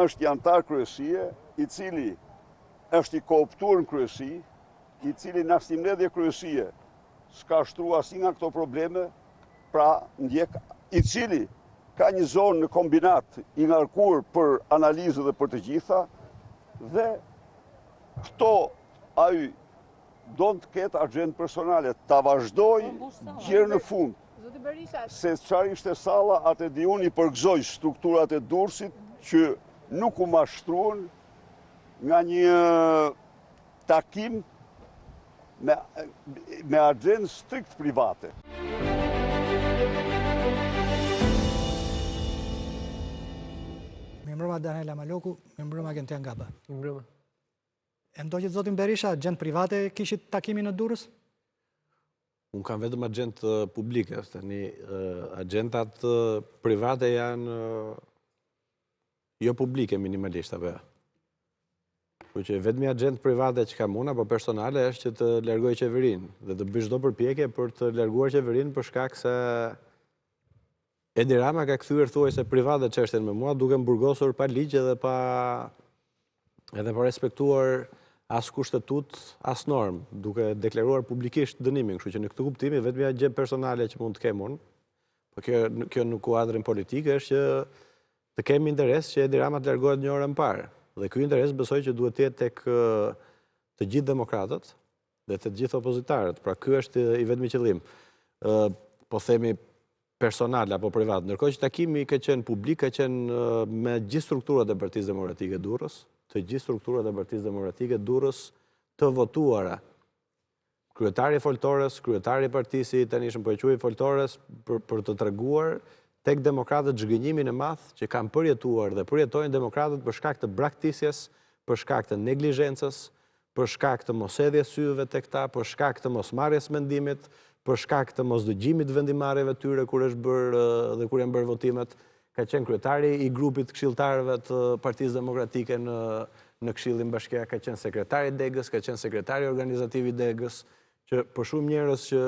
është i antar kryesie, i cili është i kooptuar në kryesi, i cili në asnjë kryesie s'ka shtruar asnjë nga këto probleme, pra ndjek i cili ka një zonë në kombinat i ngarkuar për analizë dhe për të gjitha, dhe këto ai do të ketë agjendë personale, ta vazhdoj gjërë në fund. Se çfarë ishte salla, atë di unë i përgëzoj strukturat e Durrësit që nuk u mashtruan nga një takim me agjendë strikt private. Mirëmbrëma Daniela Maloku, mirëmbrëma Gentian Gaba. Mirëmbrëma. E ndoqët zotin Berisha, agjendë private kishit takimin në Durrës? Unë kam vetëm agjendë publike, agjendat private janë jo publike minimalisht, apo. Por që vetëm agjendë private që kam unë apo personale është që të largoj qeverinë dhe të bëj çdo përpjekje për të larguar qeverinë për shkak se Edi Rama ka kthyer thuajse private çështjen me mua, duke më burgosur pa ligj edhe pa respektuar as kushtetut, as norm, duke deklaruar publikisht dënimin, kështu që në këtë kuptim vetëm agjendë personale që mund të kem unë, por kjo në kuadrin politik është që të kemi interes që Edi Rama të largohet një orë më parë. Dhe ky interes besoj që duhet të jetë tek të gjithë demokratët dhe të gjithë opozitarët. Pra ky është i vetmi qëllim. Po themi personal apo privat. Ndërkohë që takimi ka qenë publik, ka qenë me gjithë strukturat e Partisë Demokratike Durrës, të gjithë strukturat e Partisë Demokratike Durrës të votuara. Kryetari i foltores, kryetari i partisë tanishëm po e quaj foltores për të treguar tek demokratët zhgënjimin e madh që kanë përjetuar dhe përjetojnë demokratët për shkak të braktisjes, për shkak të neglizhencës, për shkak të mosjedhjes syve tek ta, për shkak të mosmarrjes mendimit, për shkak të mosdëgjimit vendimarrjeve tyre kur është bërë dhe kur janë bërë votimet. Ka qenë kryetari i grupit këshilltarëve të Partisë Demokratike në Këshillin Bashkiak, ka qenë sekretari i Degës, ka qenë sekretari organizativ i Degës, që për shumë njerëz që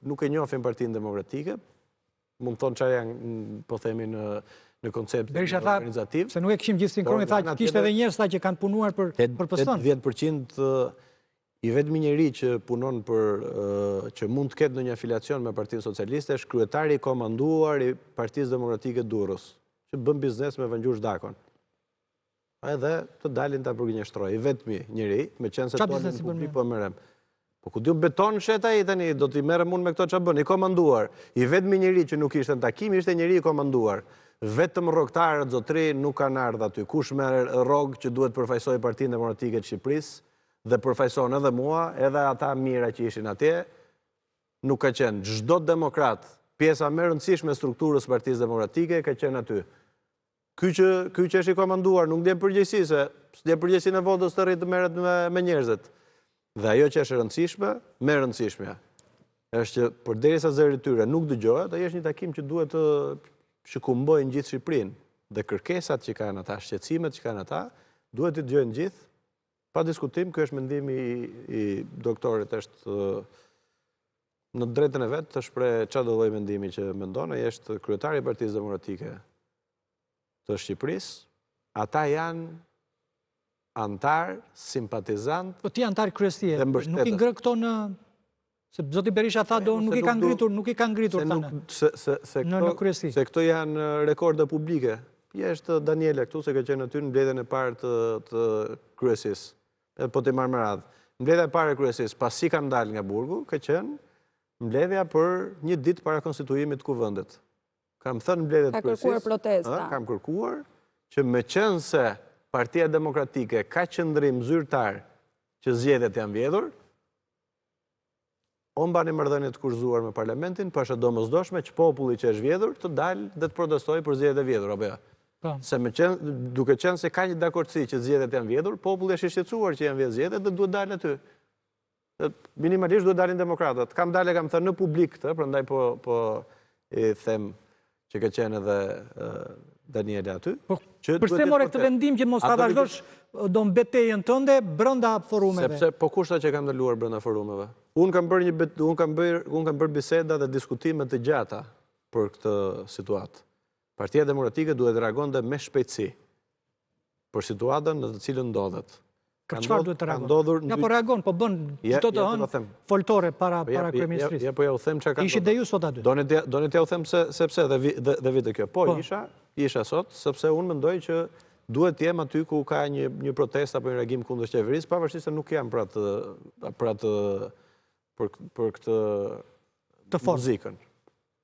nuk e njohin Partinë Demokratike, mund të thonë çfarë janë, po themi në koncept organizativ. Se nuk e kishim gjithë sinkronin, tha që kishte edhe njerëz që kanë punuar për PS-n. 10% i vetmi njeri që punon që mund të ketë në një afiliacion me Partinë Socialiste është kryetari i komanduar i Partisë Demokratike Durrës, që bën biznes me Vëngjur Dakon. Edhe të dalin ta përgjigjëstrojë. I vetmi njeri, me qenë se tonë në publik po merrem. Po ku diu beton sheta i tani, do t'i merrem unë me këto ç'a bën, i komanduar. I vetmi njeri që nuk ishte në takim ishte njeri i komanduar. Vetëm rrogtarët zotëri nuk kanë ardhur aty. Kush merr rrog që duhet përfaqësoj Partinë Demokratike të Shqipërisë dhe përfaqëson edhe mua, edhe ata mira që ishin atje, nuk ka qenë. Çdo demokrat, pjesa më e rëndësishme e strukturës së Partisë Demokratike ka qenë aty. Ky që është i komanduar nuk ndjen përgjegjësi, se s'ndjen përgjegjësinë e votës të rritë merret me njerëzit. Dhe ajo që është e rëndësishme, më e rëndësishmja, është që përderisa zëri i tyre nuk dëgjohet, ai është një takim që duhet të shkumbojnë gjithë Shqipërinë. Dhe kërkesat që kanë ata, shqetësimet që kanë ata, duhet të dëgjojnë gjithë. Pa diskutim, ky është mendimi i doktorit, është në drejtën e vet të shpreh çfarë do lloj mendimi që mendon, ai është kryetari i Partisë Demokratike të Shqipërisë. Ata janë antar, simpatizant. Po ti antar kryesie, nuk i ngrë këto në... Se zoti Berisha tha do nuk i ka ngritur në kryesi. Se këto janë rekorde publike. Jeshtë Daniela këtu, se ka qenë aty në mbledhjen e parë të kryesisë. Po të marrë me radhë. Mbledhja e parë e kryesisë, pasi kanë dalë nga burgu, ka qenë mbledhja për një ditë para konstituimit të kuvendit. Kam thënë mbledhjet e kryesisë. Ka kërkuar protesta. Kam kërkuar që me qenë se Partia Demokratike ka qëndrim zyrtar që zgjedhjet janë vjedhur, o mbani marrëdhënie të kurzuar me parlamentin, pa është domosdoshme që populli që është vjedhur të dalë dhe të protestojë për zgjedhjet e vjedhura, apo jo? Se duke qenë se ka një dakordsi që zgjedhjet janë vjedhur, populli është i shqetësuar që janë vjedhur zgjedhjet dhe duhet dalë aty. Minimalisht duhet dalin demokratët. Kam dalë, kam thënë në publik këtë, prandaj po i them që ka qenë edhe Daniela aty. Përse more këtë vendim që mos ta vazhdosh do mbetejën tënde brenda forumeve? Sepse po kushta që kam ndaluar brenda forumeve. Unë kam bërë biseda dhe diskutime të gjata për këtë situatë. Partia Demokratike duhet të reagonte me shpejtësi. për situatën në të cilën ndodhet. Për çfarë duhet të reagon? Ja, po reagon, po bën çdo të hënë foltore para kryeministrisë. Ja, po ja u them çka ka. Ishi dhe ju sot aty. Doni t'ja u them sepse dhe vitë kjo. Po, isha sot, sepse unë mendoj që duhet të jem aty ku ka një protestë apo një reagim kundër qeverisë, pavarësisht se nuk jam për këtë muzikën.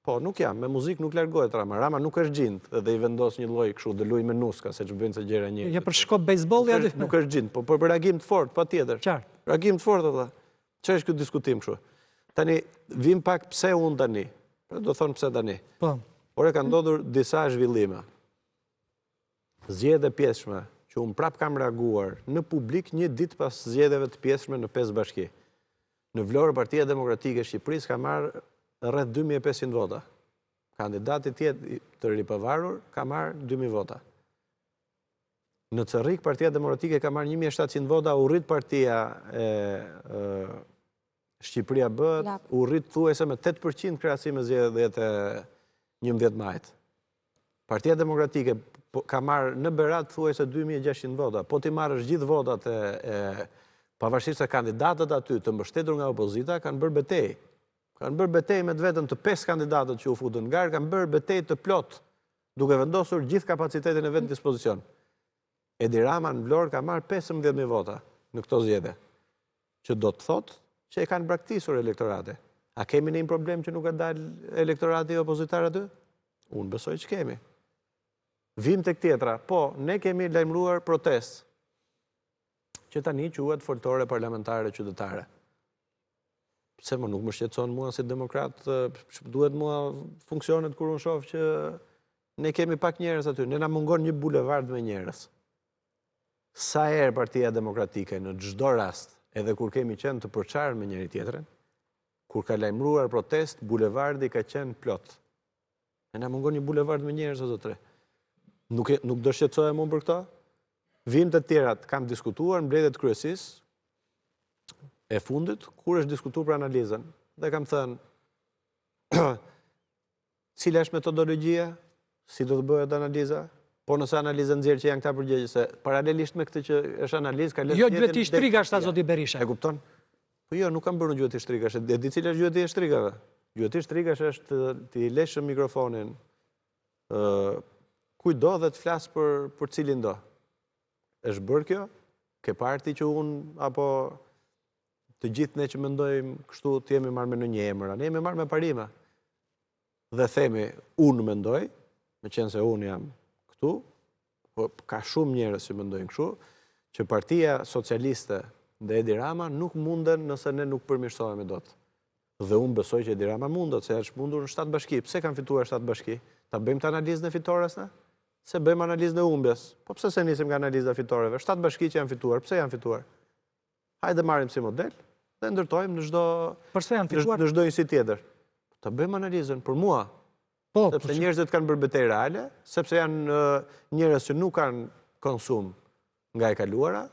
Po, nuk jam, me muzikë nuk largohet Rama. Rama nuk është gjint dhe i vendos një lloj kështu, dhe luaj me nuska, se që bëjnë se gjera një. Ja për shkop bejsbolli aty? Nuk është gjint, po për reagim të fort, patjetër. Qartë. Reagim të fort atë. Ç'është ky diskutim kështu? Tani vim pak pse unë tani. Do thonë pse tani. Po. Por ka ndodhur disa zhvillime. Zgjedhje pjesshme që unë prap kam reaguar në publik një ditë pas zgjedhjeve të pjesshme në 5 bashki. Në Vlorë Partia Demokratike e Shqipërisë ka marrë rreth 2500 vota. Kandidati tjetër të ripavarur ka marrë 2000 vota. Në Cerrik Partia Demokratike ka marrë 1700 vota, u rrit Partia Shqipëria Bëhet, u rrit thuajse me 8% krahasim me zgjedhjet e 11 majit. Partia Demokratike ka marrë në Berat thuajse 2600 vota. Po ti marrësh gjithë votat pavarësisht se kandidatët aty të mbështetur nga opozita kanë bërë betejë. Kanë bërë betejë me të vetëm të 5 kandidatët që u futën në garë, kanë bërë betejë të plot, duke vendosur gjithë kapacitetin e vetë në dispozicion. Edi Rama në Vlorë ka marrë 15.000 vota në këto zgjedhje, që do të thotë që e kanë braktisur elektorate. A kemi një problem që nuk ka dalë elektorati opozitar aty? Unë besoj që kemi. Vim të tjetra, po, ne kemi lajmëruar protestë, që tani quhet foltore parlamentare qytetare. Pse më nuk më shqetëson mua si demokrat, duhet mua funksionet kur unë shoh që ne kemi pak njerëz aty, ne na mungon një bulevard me njerëz. Sa herë Partia Demokratike në çdo rast, edhe kur kemi qenë të përçarë me njëri tjetrin, kur ka lajmëruar protest, bulevardi ka qenë plot. Ne na mungon një bulevard me njerëz o zotre. Nuk do shqetësohem unë për këto? Vim të tjerat kam diskutuar në mbledhjet kryesisë e fundit, kur është diskutuar për analizën, dhe kam thënë, cila është metodologjia, si do të bëhet analiza, po nëse analizën nxjerr që janë këta përgjigje, se paralelisht me këtë që është analizë, ka lënë jo gjuhët i shtrigash ta zoti Berisha. E kupton? Po jo, nuk kam bërë gjuhët i shtrigash, e di cila është gjuhët i shtrigave. Gjuhët i shtrigash është të i leshëm mikrofonin kujdo dhe të flas për cilin do. Është bërë kjo, ke parti që unë, apo të gjithë ne që mendojmë kështu të jemi marrë me në një emër, ne jemi marrë me parime. Dhe themi, unë mendoj, me qenë se unë jam këtu, po ka shumë njerëz që mendojnë kështu, që Partia Socialiste dhe Edi Rama nuk munden nëse ne nuk përmirësohemi dot. Dhe unë besoj që Edi Rama mundet, se është mundur në 7 bashki. Pse kanë fituar 7 bashki? Ta bëjmë të analizën e fitores ne? Se bëjmë analizën e humbjes. Po pse se nisim nga analiza e fitoreve? 7 bashki që janë fituar, pse janë fituar? Hajde marrim si model dhe ndërtojmë në çdo insti tjetër. Ta bëjmë analizën për mua. Sepse njerëzit kanë bërë betejë reale, sepse janë njerëz që nuk kanë konsum nga e kaluara,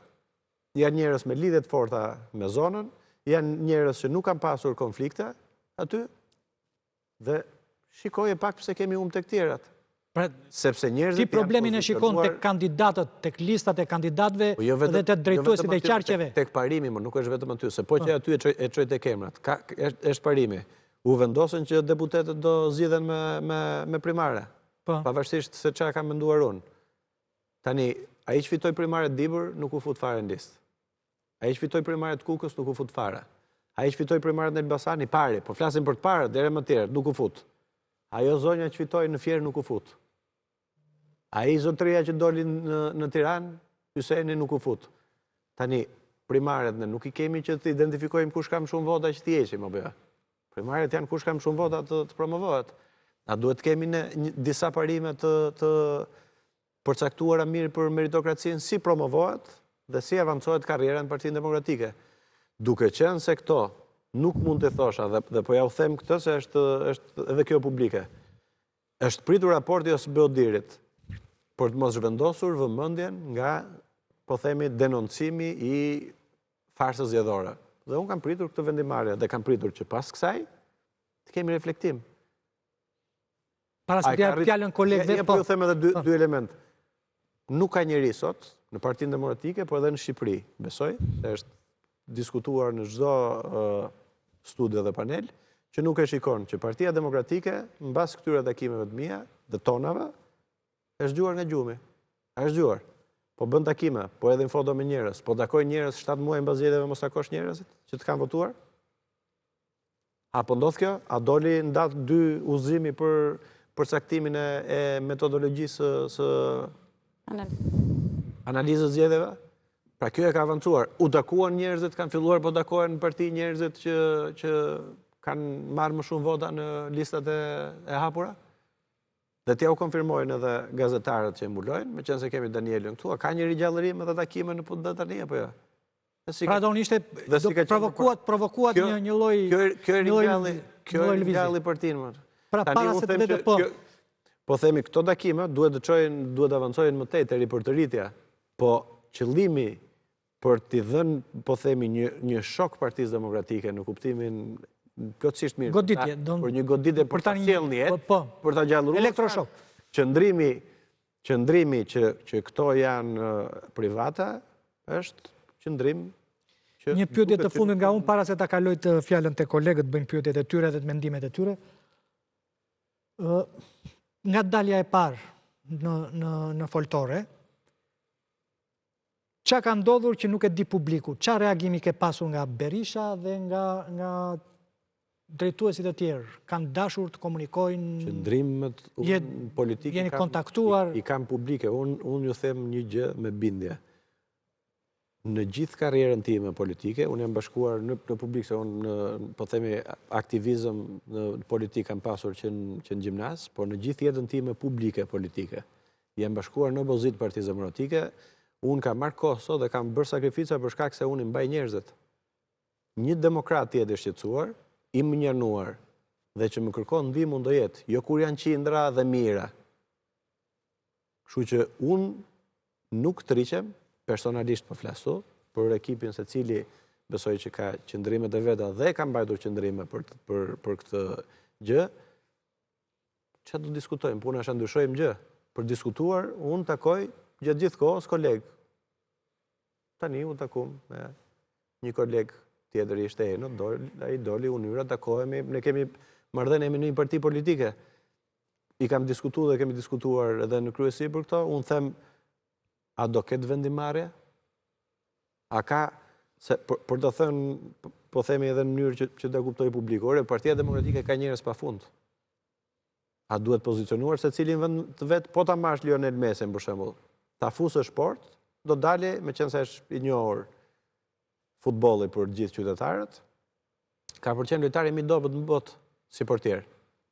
janë njerëz me lidhje të forta me zonën, janë njerëz që nuk kanë pasur konflikte aty, dhe shikoje pak pse kemi humbë tek tjerat. Sepse njerëzit ti problemin e shikon tek kandidatët, tek listat e kandidatëve dhe tek drejtuesit e qarqeve. Tek parimi, më nuk është vetëm aty, se po që aty e çoj tek emrat. Është parimi. U vendosën që deputetët do zgjidhen me primare. Pavarësisht se çfarë kam menduar unë. Tani, ai që fitoi primare të Dibër nuk u fut fare në listë. Ai që fitoi primare të Kukës nuk u fut fare. Ai që fitoi primare në Elbasani pari, po flasim për të parë, deri më të tjerë, nuk u fut. Ajo zonja që fitoi në Fier nuk u fut. Ai zotëria që doli në Tiranë, Hyseni nuk u fut. Tani, primaret ne nuk i kemi që të identifikojmë kush ka më shumë vota që t'i heqim, apo jo. Primaret janë kush ka më shumë vota të promovohet. Na duhet të kemi disa parime të përcaktuara mirë për meritokracinë, si promovohet dhe si avancohet karriera në Partinë Demokratike. Duke qenë se këto nuk mund të thosha, dhe po ja u them këtë se është edhe kjo publike. Është pritur raporti OSBE-Odirit për të mos zhvendosur vëmendjen nga, po themi, denoncimi i farsës zgjedhore. Dhe unë kam pritur këtë vendimarrje dhe kam pritur që pas kësaj të kemi reflektim. Para se t'ja fjalën kolegëve, po ju them edhe dy element. Nuk ka njeri sot në Partinë Demokratike, po edhe në Shqipëri. Besoj, se është diskutuar në çdo studio dhe panel, që nuk e shikon që Partia Demokratike, mbas këtyre takimeve të mia, dhe tonave, është zgjuar nga gjumi. Është zgjuar. Po bën takime, po edhe në foto me njerëz, po takoj njerëz 7 muaj mbas zgjedhjeve mos takosh njerëzit që të kanë votuar? Apo ndodh kjo? A doli në datë 2 udhëzimi për përcaktimin e metodologjisë së analizës zgjedhjeve? Pra kjo e ka avancuar. U takuan njerëzit, kanë filluar po takohen në parti njerëzit që kanë marrë më shumë vota në listat e hapura? Dhe t'ja u konfirmojnë edhe gazetarët që e mbulojnë, me qenë se kemi Danielin këtu, a ka një rigjallërim edhe takime në punë tani apo jo? Pra do ishte provokuat një lloj Kjo e rigjalli partinë. Pra para se të vete po. Po themi këto takime duhet të avancojnë më tej te riportëritja, po qëllimi për t'i dhënë, po themi, një shok Partisë Demokratike në kuptimin plotësisht mirë. Goditje. Për një goditje për ta sjellë në jetë, për ta gjallëruar. Elektroshok. Qëndrimi që këto janë private, është qëndrim që... Një pyetje të fundit nga unë, para se ta kaloj të fjalën te kolegët, bëjnë pyetjet e tyre dhe të mendimet e tyre. Nga dalja e parë në foltore, qa ka ndodhur që nuk e di publiku? Qa reagimi ke pasur nga Berisha dhe nga drejtuesit e tjerë? Kanë dashur të komunikojnë? Qëndrimet politike jeni kontaktuar? I kam publike. Unë ju them një gjë me bindje. Në gjithë karrierën time politike, unë jam bashkuar në publik, se unë, po themi, aktivizëm në politik kam pasur që në gjimnas, por në gjithë jetën time publike politike, jam bashkuar në opozit Partisë Demokratike, unë kam marrë kohë dhe kam bërë sakrifica për shkak se unë i mbaj njerëzit. Një demokrat tjetë i shqetësuar, i mënjanuar, dhe që më kërkon ndihmë do jetë, jo kur janë qindra dhe mira. Kështu që unë nuk të riqem, personalisht për flasu, për ekipin se cili besoj që ka qëndrimet e veta dhe ka mbajtur qëndrime për këtë gjë, që të diskutojmë, puna është ndryshojmë gjë. Për diskutuar, unë takoj gjatë gjithë kohës kolegë. Tani u takum me një kolegë tjetër ishte Eno, a i doli unyra, takohemi, ne kemi marrëdhënie me një parti politike. I kam diskutuar dhe kemi diskutuar edhe në kryesi për këto, unë them, a do ketë vendimarrje? A ka, për të thënë, po themi edhe në mënyrë që të kuptoj publikore, Partia Demokratike ka njerëz pafund. A duhet pozicionuar se cilin vend të vetë, po ta marrësh Lionel Messi për shembull, ta fusë sport, do dalë me qenë se është i njohur futbolli për gjithë qytetarët, ka përqenë lojtari mi dobët në botë si portier.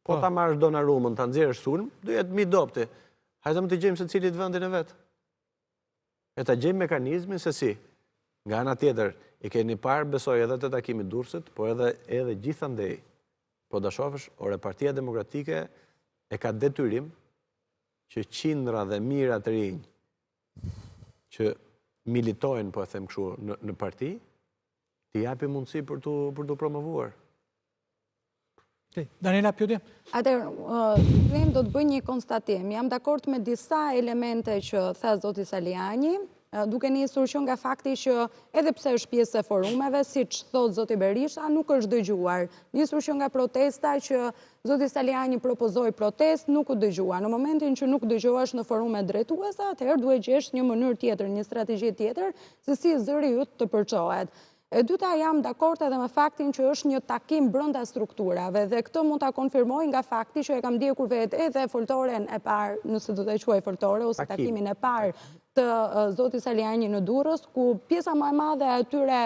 Po ta marrësh Donnarumën, ta nxjerrësh sulm, do jetë mi dobëti. Hajde më të gjejmë se cilit vendin e vet. E ta gjejmë mekanizmin se si. Nga ana tjetër, i keni parë besoj edhe të takimit Durrësit, po edhe gjithandej. Po da shohësh, ore Partia Demokratike e ka detyrim që qindra dhe mira të rinj që militojnë, po e them kështu, në parti, t'i japi mundësi për t'u promovuar. Daniela, pyetje? Atëherë, do të bëj një konstatim. Jam dakord me disa elemente që tha zoti Saliani, duke nisur që nga fakti që edhe pse është pjesë e forumeve, siç thot zoti Berisha, nuk është dëgjuar. Nisur që nga protesta që zoti Saliani propozoi protest, nuk u dëgjua. Në momentin që nuk dëgjohesh në forume drejtuese, atëherë duhet gjesh një mënyrë tjetër, një strategji tjetër, se si zëri yt të përçohet. E dyta, jam dakord edhe me faktin që është një takim brenda strukturave dhe këtë mund ta konfirmoj nga fakti që e kam ndjekur vetë edhe foltoren e parë, nëse do të quaj foltore, ose takimin e parë të zotit Saliani në Durrës, ku pjesa më e madhe e atyre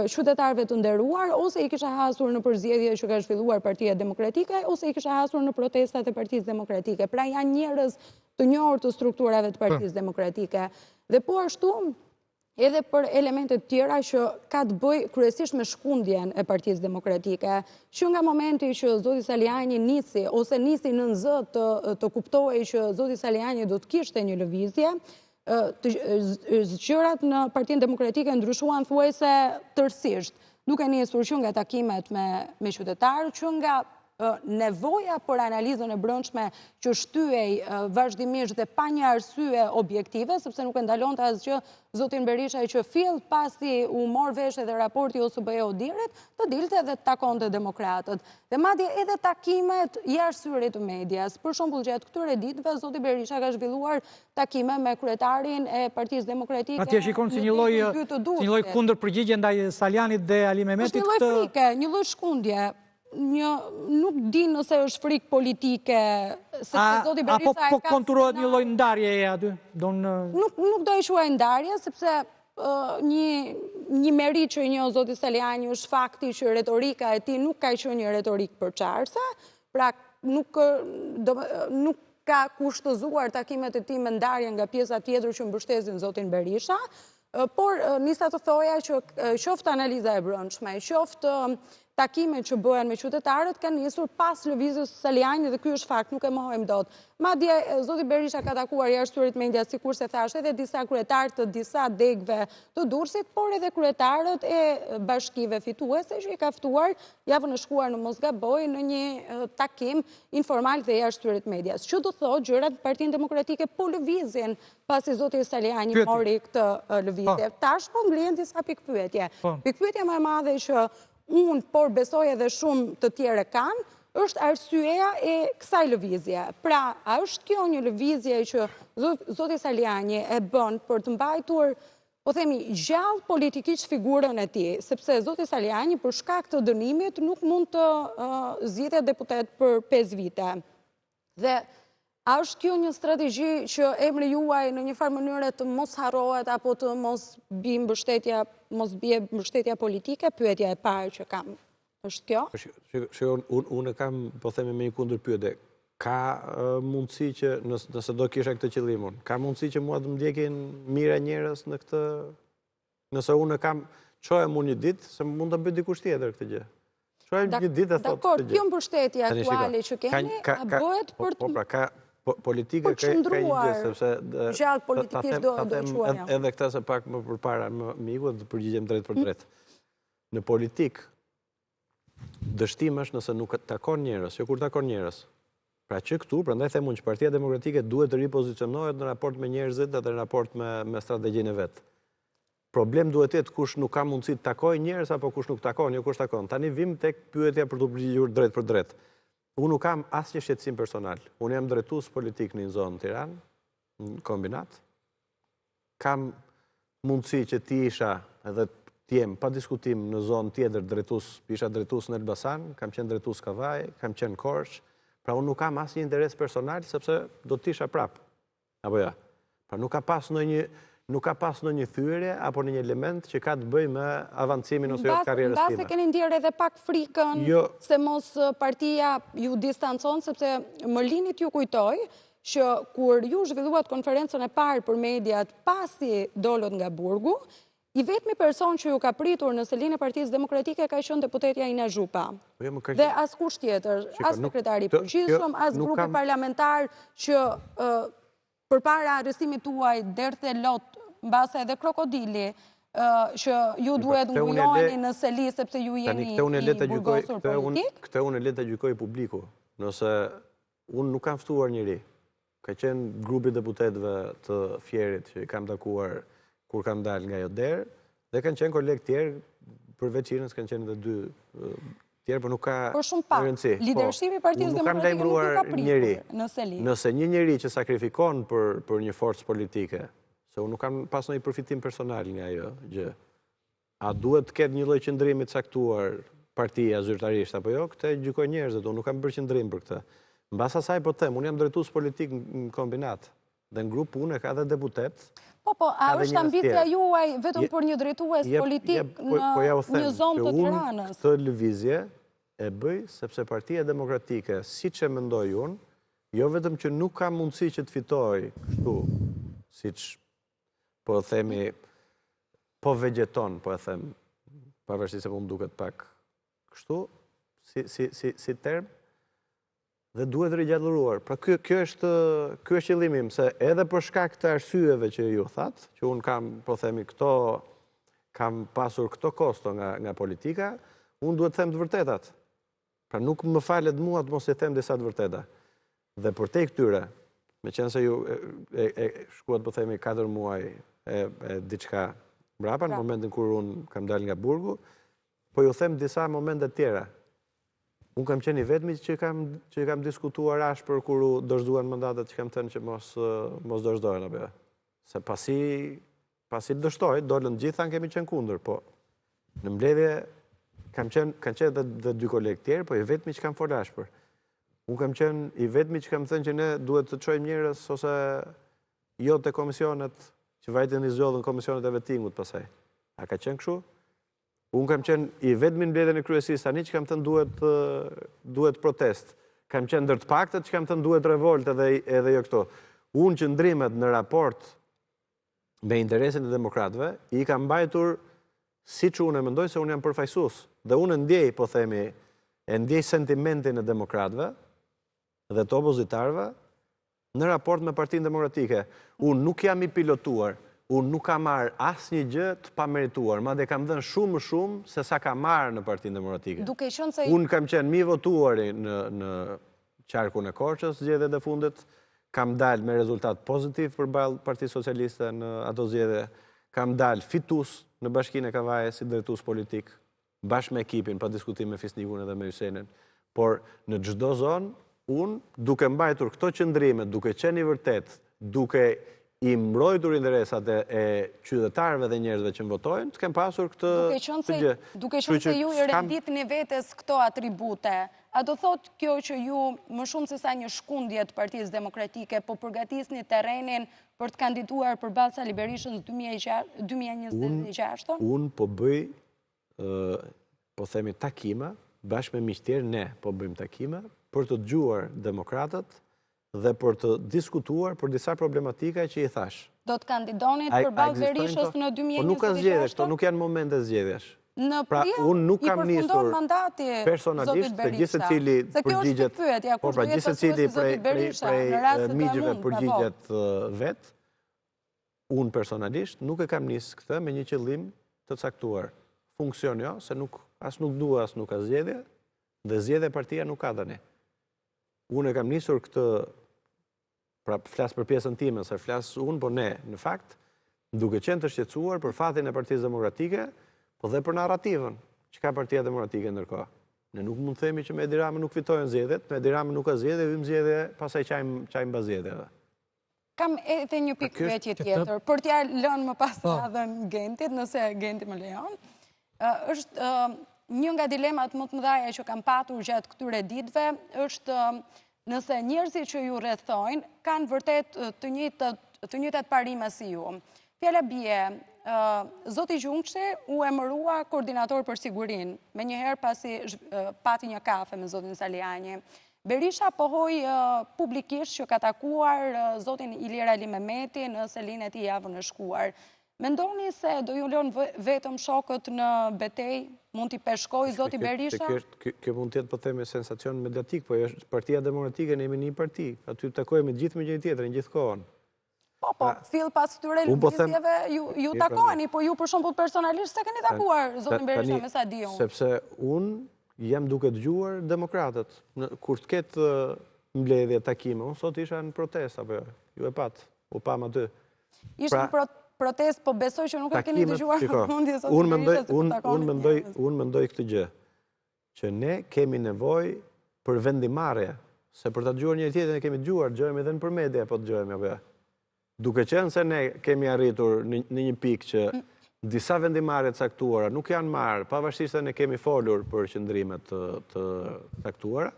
qytetarëve të nderuar ose i kisha hasur në përzgjedhje që ka zhvilluar Partia Demokratike, ose i kisha hasur në protestat e Partisë Demokratike. Pra janë njerëz të njohur të strukturave të Partisë Demokratike. Dhe po ashtu, edhe për elementet tjera që ka të bëj kryesisht me shkundjen e Partisë Demokratike, që nga momenti që zoti Saliani nisi, ose nisi në nxë të kuptohej që zoti Saliani do të kishte një lëvizje, zgjerat në Partinë Demokratike ndryshuan thuajse tërësisht, duke nisur që nga takimet me qytetarë, që nga nevoja për analizën e brendshme që shtyej vazhdimisht dhe pa një arsye objektive, sepse nuk e ndalonte asgjë zotin Berisha që fill pasi u mor vesh edhe raporti OSBE-Odirit, të dilte dhe të takonte demokratët. Dhe madje edhe takimet jashtësyrit të medias. Për shembull, gjatë këtyre ditëve zoti Berisha ka zhvilluar takime me kryetarin e Partisë Demokratike. Atje shikon si një lloj kundër përgjigje ndaj Salianit dhe Ali Mehmetit. Është një lloj frike, një lloj shkundje. Nuk di nëse është frikë politike, sepse zoti Berisha apo konturohet një lloj ndarjeje aty? Nuk do i quaj ndarje, sepse një merit që një zoti Saliani është fakti që retorika e tij nuk ka qenë një retorikë përçarëse, pra nuk ka kushtëzuar takimet e tij me ndarje nga pjesa tjetër që mbështesin zotin Berisha, por nisa të thoja që qoftë analiza e brendshme, qoftë takimet që bëhen me qytetarët kanë nisur pas lëvizjes së Salianit dhe ky është fakt, nuk e mohojmë dot. Madje zoti Berisha ka takuar jashtësyrit media, sikur se thashë, edhe disa kryetarë të disa degëve të Durrësit, por edhe kryetarët e bashkive fituese që i ka ftuar javën e shkuar në Mosgaboj në një takim informal dhe jashtësyrit medias. Që do thotë gjërat Partinë Demokratike po lëvizjen pasi zoti Saliani mori këtë lëvizje. Tash po ngrihen disa pikpyetje. Pikpyetja më e madhe që unë, por besoj edhe shumë të tjere kanë, është arsyeja e kësaj lëvizje. Pra, a është kjo një lëvizje që zoti Saliani e bën për të mbajtur, po themi, gjallë politikisht figurën e tij, sepse zoti Saliani për shkak të dënimit nuk mund të zgjidhet deputet për 5 vite. Dhe a është kjo një strategji që emri juaj në një farë mënyre të mos harrohet apo të mos bie mbështetja politike? Pyetja e parë që kam është kjo? Unë kam, po themi me një kundërpyetje. Ka mundësi që, nëse do kisha këtë qëllimun, ka mundësi që mua të më ndjekin mira njerëz në këtë, nëse unë kam, çohem unë një ditë, se mund të bëj dikush tjetër këtë gjë. Çohem një ditë e thotë. Dakor, kjo mbështetje aktuale që keni, a bëhet për të politika ka një gjë, sepse gjallë politikisht do quaja. Edhe këta se pak më përpara miku dhe të përgjigjem drejt për drejt. Në politik, dështim është nëse nuk takon njerëz, jo kur takon njerëz. Pra që këtu, prandaj them unë që Partia Demokratike duhet të ripozicionohet në raport me njerëzit dhe në raport me strategjinë e vet. Problem duhet të jetë kush nuk ka mundësi të takojë njerëz apo kush nuk takon, jo kush takon. Tani vim tek pyetja për të përgjigjur drejt për drejt. Unë nuk kam asnjë shqetësim personal. Unë jam drejtues politik në një zonë Tiranë, në kombinat. Kam mundësi që ti isha edhe të jem pa diskutim në zonë tjetër isha drejtues në Elbasan, kam qenë drejtues Kavaj, kam qenë Korç. Pra unë nuk kam asnjë interes personal sepse do të isha prap. Apo ja. Pra nuk ka pas në një thyerje apo në një element që ka të bëj me avancimin ose jo të karrierës time. Mbase keni ndjerë edhe pak frikën se mos partia ju distancon, sepse më linit ju kujtoj që kur ju zhvilluat konferencën e parë për mediat pasi dolët nga burgu, i vetmi person që ju ka pritur në selinë e Partisë Demokratike ka qenë deputetja Ina Zhupa. Dhe as kush tjetër, as sekretari i përgjithshëm, as grupi parlamentar që përpara arrestimit tuaj derdhte lot, mbase edhe krokodili, që ju duhet ngujoheni në seli sepse ju jeni i burgosur politik? Këtë unë e le të gjykoj publiku. Nëse unë nuk kam ftuar njëri, ka qenë grupi deputetëve të Fierit që kam takuar kur kam dalë nga jo derë, dhe kanë qenë kolegë tjerë, përveç Inës kanë qenë edhe 2 tjerë, për nuk ka rëndësi. Lidershipi i Partisë Demokratike nuk ju ka pritur në seli. Nëse një njeri që sakrifikon për një forcë politike, se unë nuk kam pas një përfitim personal nga ajo gjë, a duhet të ketë një lloj qëndrimi të caktuar partia zyrtarisht apo jo, këtë gjykoj njerëzit, unë nuk kam bërë qëndrim për këtë. Mbas asaj po them, unë jam drejtues politik në kombinat, dhe në grup unë ka dhe deputet. Po, a është ambicia juaj vetëm për një drejtues politik në një zonë të Tiranës? Unë këtë lëvizje e bëj sepse Partia Demokratike, siç e mendoj unë, jo vetëm që nuk ka mundësi që të fitoj kështu, siç po themi, po vegjeton, po e them, pavarësisht se po më duket pak kështu, si term, dhe duhet rigjallëruar. Pra kjo është qëllimi im, se edhe për shkak të arsyeve që ju thatë, që unë kam, po themi, kam pasur këto kosto nga politika, unë duhet të them të vërtetat. Pra nuk më falet mua të mos i them disa të vërteta. Dhe për te këtyre, me qenë se ju shkuat po themi 4 muaj e diçka mbrapa, në momentin kur unë kam dalë nga burgu, po ju them disa momentet tjera. Unë kam qenë i vetmi që kam diskutuar ashpër kur u dorëzuan mandatet që kam thënë që mos dorëzohen apo. Se pasi dështoj, dolën gjithë thanë kemi qenë kundër, po në mbledhje kanë qenë dhe 2 kolegë tjerë, po i vetmi që kam folë ashpër. Unë kam qenë i vetmi që kam thënë që ne duhet të çojmë njerëz ose jo te komisionet që vajtën i zgjodhën komisionet e vettingut pasaj. A ka qenë kështu? Unë kam qenë i vetmi në mbledhjen e kryesisë tani që kam thënë duhet protest. Kam qenë ndër të paktët që kam thënë duhet revolt edhe jo këto. Unë qëndrimet në raport me interesin e demokratëve i kam mbajtur siç unë mendoj se unë jam përfaqësues. Dhe unë ndjej sentimentin e demokratëve dhe të opozitarëve në raport me Partinë Demokratike. Unë nuk jam i pilotuar, unë nuk kam marrë asnjë gjë të pamerituar, madje kam dhënë shumë më shumë se sa kam marrë në Partinë Demokratike. Unë kam qenë mi votuari në qarkun e Korçës zgjedhjet e fundit, kam dalë me rezultat pozitiv përballë Partisë Socialiste në ato zgjedhje, kam dalë fitues në Bashkinë e Kavajës si drejtues politik, bashkë me ekipin, pa diskutim me Fisnikun edhe me Hysenin. Por në çdo zonë, unë duke mbajtur këto qëndrime, duke qenë i vërtet, duke i mbrojtur interesat e qytetarëve dhe njerëzve që më votojnë, të kem pasur këtë gjë. Duke qenë se ju i renditni vetes këto atribute, a do thot kjo që ju më shumë se sa një shkundje të Partisë Demokratike po përgatisni terrenin për të kandiduar përballë Sali Berishës 2026? Unë po bëj, po themi takime, bashkë me miqtjerë, ne po bëjmë takime, për të dëgjuar demokratët dhe për të diskutuar për disa problematika që i thash. Do të kandidonit përballë Berishës në 2026? Po nuk ka zgjedhje, këto nuk janë momente zgjedhjesh. Në pra, unë nuk kam nisur personalisht se gjithë secili përgjigjet, po pra gjithë secili prej migjëve përgjigjet vet, unë personalisht nuk e kam nisë këtë me një qëllim të caktuar. Funksion jo, se as nuk dua, as nuk ka zgjedhje, dhe zgjedhje partia nuk ka tani. Unë e kam nisur këtë, pra flas për pjesën time, se flas unë, po ne, në fakt, duke qenë të shqetësuar për fatin e Partisë Demokratike, po dhe për narrativën që ka Partia Demokratike ndërkohë. Ne nuk mund të themi që me Edi Rama nuk fitojnë zgjedhjet, me Edi Rama nuk ka zgjedhje, vim zgjedhje, pastaj qajmë ba zgjedhjeve. Kam edhe një pikë pyetje tjetër, për t'ja lënë më pas radhën Gentit, nëse Genti më lejon. Është një nga dilemat më të mëdha që kam patur gjatë këtyre ditëve, është nëse njerëzit që ju rrethojnë kanë vërtet të njëjtat parime si ju. Fjala bie, Zoti Gjungshi u emërua koordinator për sigurinë, me njëherë pasi pati një kafe me Zotin Saliani. Berisha pohoi publikisht që ka takuar Zotin Ilir Ali Mehmeti në selinë e tij javën e shkuar. Mendoni se do ju lënë vetëm shokët në betejë, mund t'i peshkojë Zoti Berisha? Kjo mund t'jetë, po themi, sensacion mediatik, po është Partia Demokratike, ne jemi një parti, aty takojmë gjithë me njëri tjetrin, gjithë kohën. Po, fill pas këtyre lëvizjeve ju takoni, po ju për shembull personalisht se keni takuar Zotin Berisha me sa di unë. Sepse unë jam duke dëgjuar demokratët. Kur të ketë mbledhje takime, unë sot isha në protest, apo ju e pat, u pam aty. Ishte në protest, po besoj që nuk e keni dëgjuar mundje Zotin Berisha se të takoni. Unë mendoj këtë gjë, që ne kemi nevojë për vendimarrje, se për ta dëgjuar njëri tjetrin e kemi dëgjuar, dëgjojmë edhe nëpër media, po dëgjojmë apo jo. Duke qenë se ne kemi arritur në një pikë që disa vendimarrje të caktuara nuk janë marrë, pavarësisht se ne kemi folur për qëndrimet të caktuara,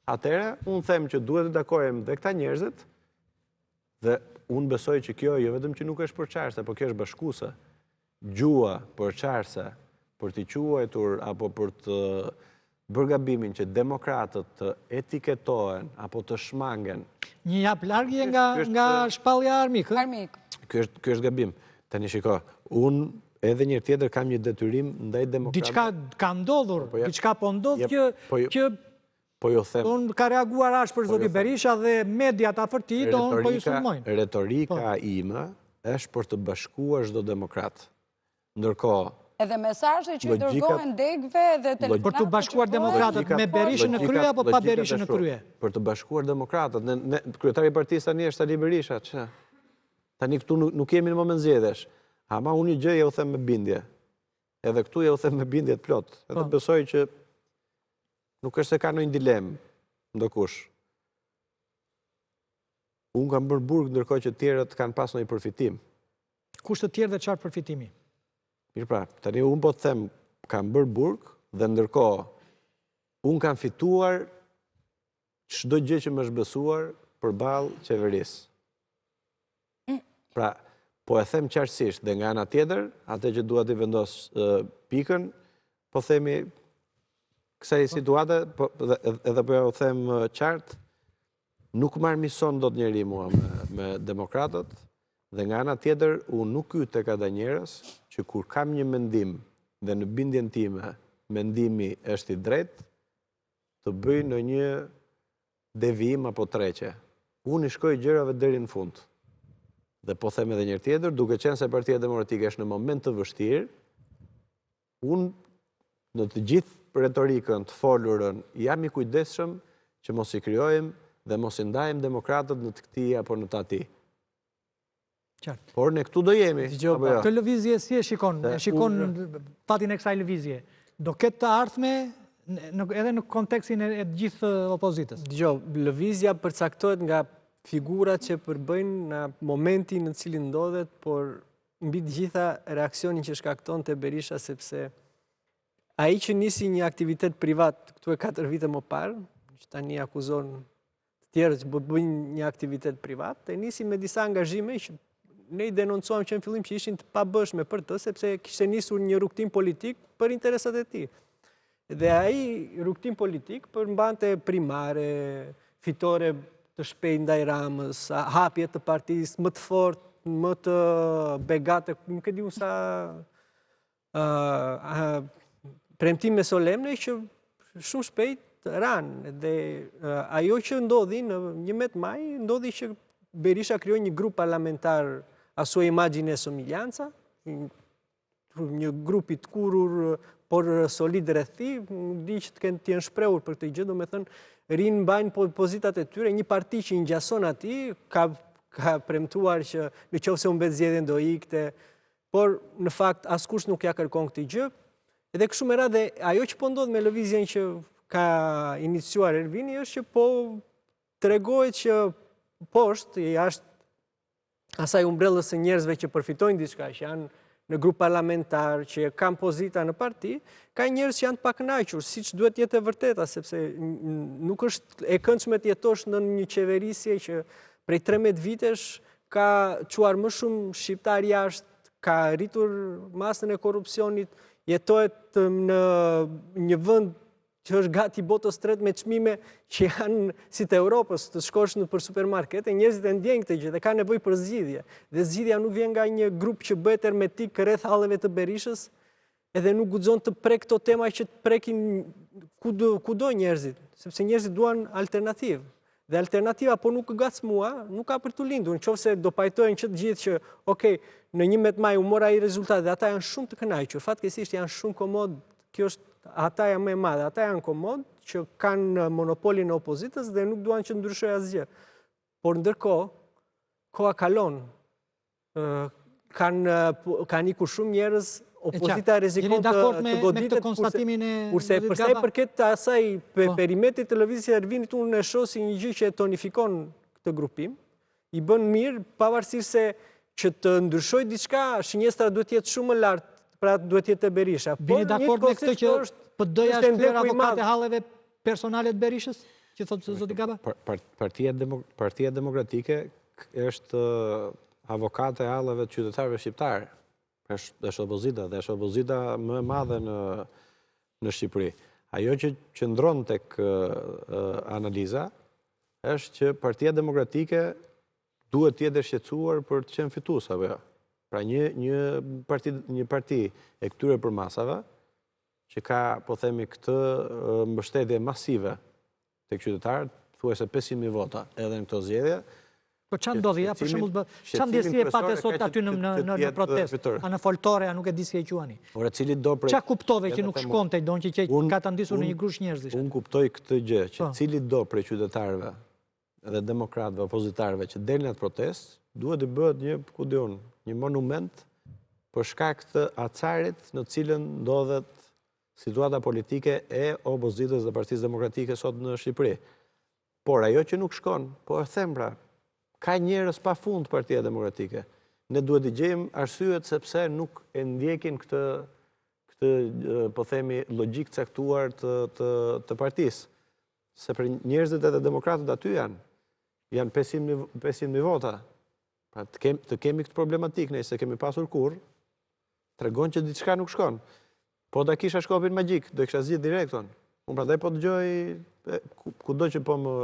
atëherë unë them që duhet të takojmë dhe këta njerëzit, dhe unë besoj që kjo jo vetëm që nuk është përçarse, po kjo është bashkuese. Gjua përçarse për t'i quajtur apo për të bërë gabimin që demokratët të etiketohen apo të shmangen. Një jap largje nga shpallja armikë. Ky është gabim. Tani shiko, unë edhe një tjetër kam një detyrim ndaj demokratëve. Diçka ka ndodhur, diçka po ndodh që unë ka reaguar ashpër Zoti Berisha dhe mediat afër tij po ju sulmojnë. Retorika ime është për të bashkuar çdo demokrat. Ndërkohë, Edhe mesazhe që dërgohen degve dhe telefonat. Për të bashkuar demokratët me Berishën në krye apo pa Berishën në krye? Për të bashkuar demokratët. Kryetari i partisë tani është Sali Berisha. Tani këtu nuk kemi në moment zgjedhjesh. Ama unë një gjë ja u them me bindje. Edhe këtu ja u them me bindje të plot. Edhe besoj që nuk është se ka ndonjë dilemë ndokush. Unë kam bërë burg ndërkohë që të tjerët kanë pas ndonjë përfitim. Kush të tjerë dhe çfarë përfitimi? Mirë pra, tani unë po të them kam bërë burg dhe ndërkohë unë kam fituar çdo gjë që më është besuar përballë qeverisë. Pra, po e them qartësisht dhe nga ana tjetër, atë që dua të vendos pikën, po themi kësaj situate, edhe po u them qartë, nuk marmison dot njeri mua me demokratët, dhe nga ana tjetër, unë nuk hyj tek ata njerëz që kur kam një mendim dhe në bindjen time mendimi është i drejtë, të bëj në një devijim apo treqe. Unë i shkoj gjërave deri në fund. Dhe po them edhe njërë tjetër, duke qenë se Partia Demokratike është në moment të vështirë, unë në të gjithë retorikën të folurën jam i kujdesshëm që mos i krijojmë dhe mos i ndajmë demokratët në të këtij apo në të atij. Por ne këtu do jemi. Këtë lëvizje si e shikon? E shikon fatin e kësaj lëvizje? Do ketë të ardhme edhe në kontekstin e gjithë opozitës? Lëvizja përcaktohet nga figurat që përbëjnë në momentin në cilin ndodhet, por mbi të gjitha reakcionin që shkakton te Berisha, sepse ai që nisi një aktivitet privat këtu e 4 vite më parë, që tani akuzon të tjerë që bëjnë një aktivitet privat, e nisi me disa angazhime që ne i denoncuam që në fillim që ishin të pabëshme për të, sepse kishte nisur një rrugtim politik për interesat e tij. Dhe ai rrugtim politik përmbante primare, fitore të shpejt ndaj Ramës, hapje të partisë më të fortë, më të begate, nuk e di sa premtime solemne që shumë shpejt ranë. Dhe ajo që ndodhi në 11 maj, ndodhi që Berisha krijoi një grup parlamentar a sua imagjine e somiglianza, një grup i të kurur, por solid rreth tij, di që të jenë shprehur për këtë gjë, domethënë rinë mbajnë pozitat e tyre, një parti që i ngjason atij ka premtuar që nëse u mbet zgjedhjen do ikte, por në fakt askush nuk ja kërkon këtë gjë. Edhe kështu me radhë, ajo që po ndodh me lëvizjen që ka iniciuar Ervini është që po tregohet që poshtë jashtë asaj umbrellës së njerëzve që përfitojnë diçka, që janë në grup parlamentar, që kanë pozita në parti, ka njerëz që janë të pakënaqur, siç duhet jetë e vërteta, sepse nuk është e këndshme të jetosh në një qeverisje që prej 13 vitesh ka çuar më shumë shqiptar jashtë, ka rritur masën e korrupsionit, jetohet në një vend që është gati botës tretë me çmime që janë si të Europës, të shkosh për supermarkete, njerëzit e ndjejnë këtë gjë dhe kanë nevojë për zgjidhje. Dhe zgjidhja nuk vjen nga një grup që bëhet hermetik rreth halleve të Berishës, edhe nuk guxon të prek këto tema që të prekin kudo njerëzit, sepse njerëzit duan alternativë. Dhe alternativa po nuk ngacmua, nuk ka për të lindur. Nëse do pajtojnë që të gjithë që, okay, në 11 maj u mora ai rezultat dhe ata janë shumë të kënaqur, fatkeqësisht janë shumë komod, kjo është ata janë më e madhe, ata janë komod që kanë monopolin e opozitës dhe nuk duan që ndryshojë asgjë. Por ndërkohë, koha kalon. Kanë ikur shumë njerëz, opozita rrezikon të goditet, kurse për sa i përket asaj perimetrit të lëvizjes së Ervinit, unë e shoh si një gjë që tonifikon këtë grupim, i bën mirë, pavarësisht se që të ndryshojë diçka, shënjestra duhet të jetë shumë më lart, pra duhet të jetë e Berisha. Vini dakord me këtë që PD-ja është kryer avokate halleve personale të Berishës, që thotë zoti Gaba? Partia Demokratike është avokate halleve të qytetarëve shqiptarë. Është opozita dhe është opozita më e madhe në Shqipëri. Ajo që qëndron tek analiza është që Partia Demokratike duhet të jetë e shqetësuar për të qenë fitues apo jo. Pra një parti e këtyre përmasave që ka, po themi, këtë mbështetje masive tek qytetarët, thuajse 500.000 vota edhe në këto zgjedhje, Po çan ndodhi, për shembull, çan ndjesi e patë sot aty në protestë, a në foltore, a nuk e di si e quani. Ora cili do prej. Ç'a kuptove që nuk shkonte, don që ka ta ndisur në një grush njerëzish. Unë kuptoj këtë gjë, që cili do prej qytetarëve dhe demokratëve, opozitarëve që delin atë protestë, duhet të bëhet një monument për shkak të acarit në cilën ndodhet situata politike e opozitës dhe Partisë Demokratike sot në Shqipëri. Por ajo që nuk shkon, po e them pra, ka njerëz pa fund Partia Demokratike. Ne duhet të gjejmë arsyet sepse nuk e ndjekin këtë po themi logjik caktuar të partisë. Se për njerëzit edhe demokratët aty janë 500.000 vota. Pra të kemi këtë problematik, ne se kemi pasur kur, tregon që diçka nuk shkon. Po da kisha shkopin magjik, do kisha zgjidhur direkt on. Unë prandaj po dëgjoj kudo që po më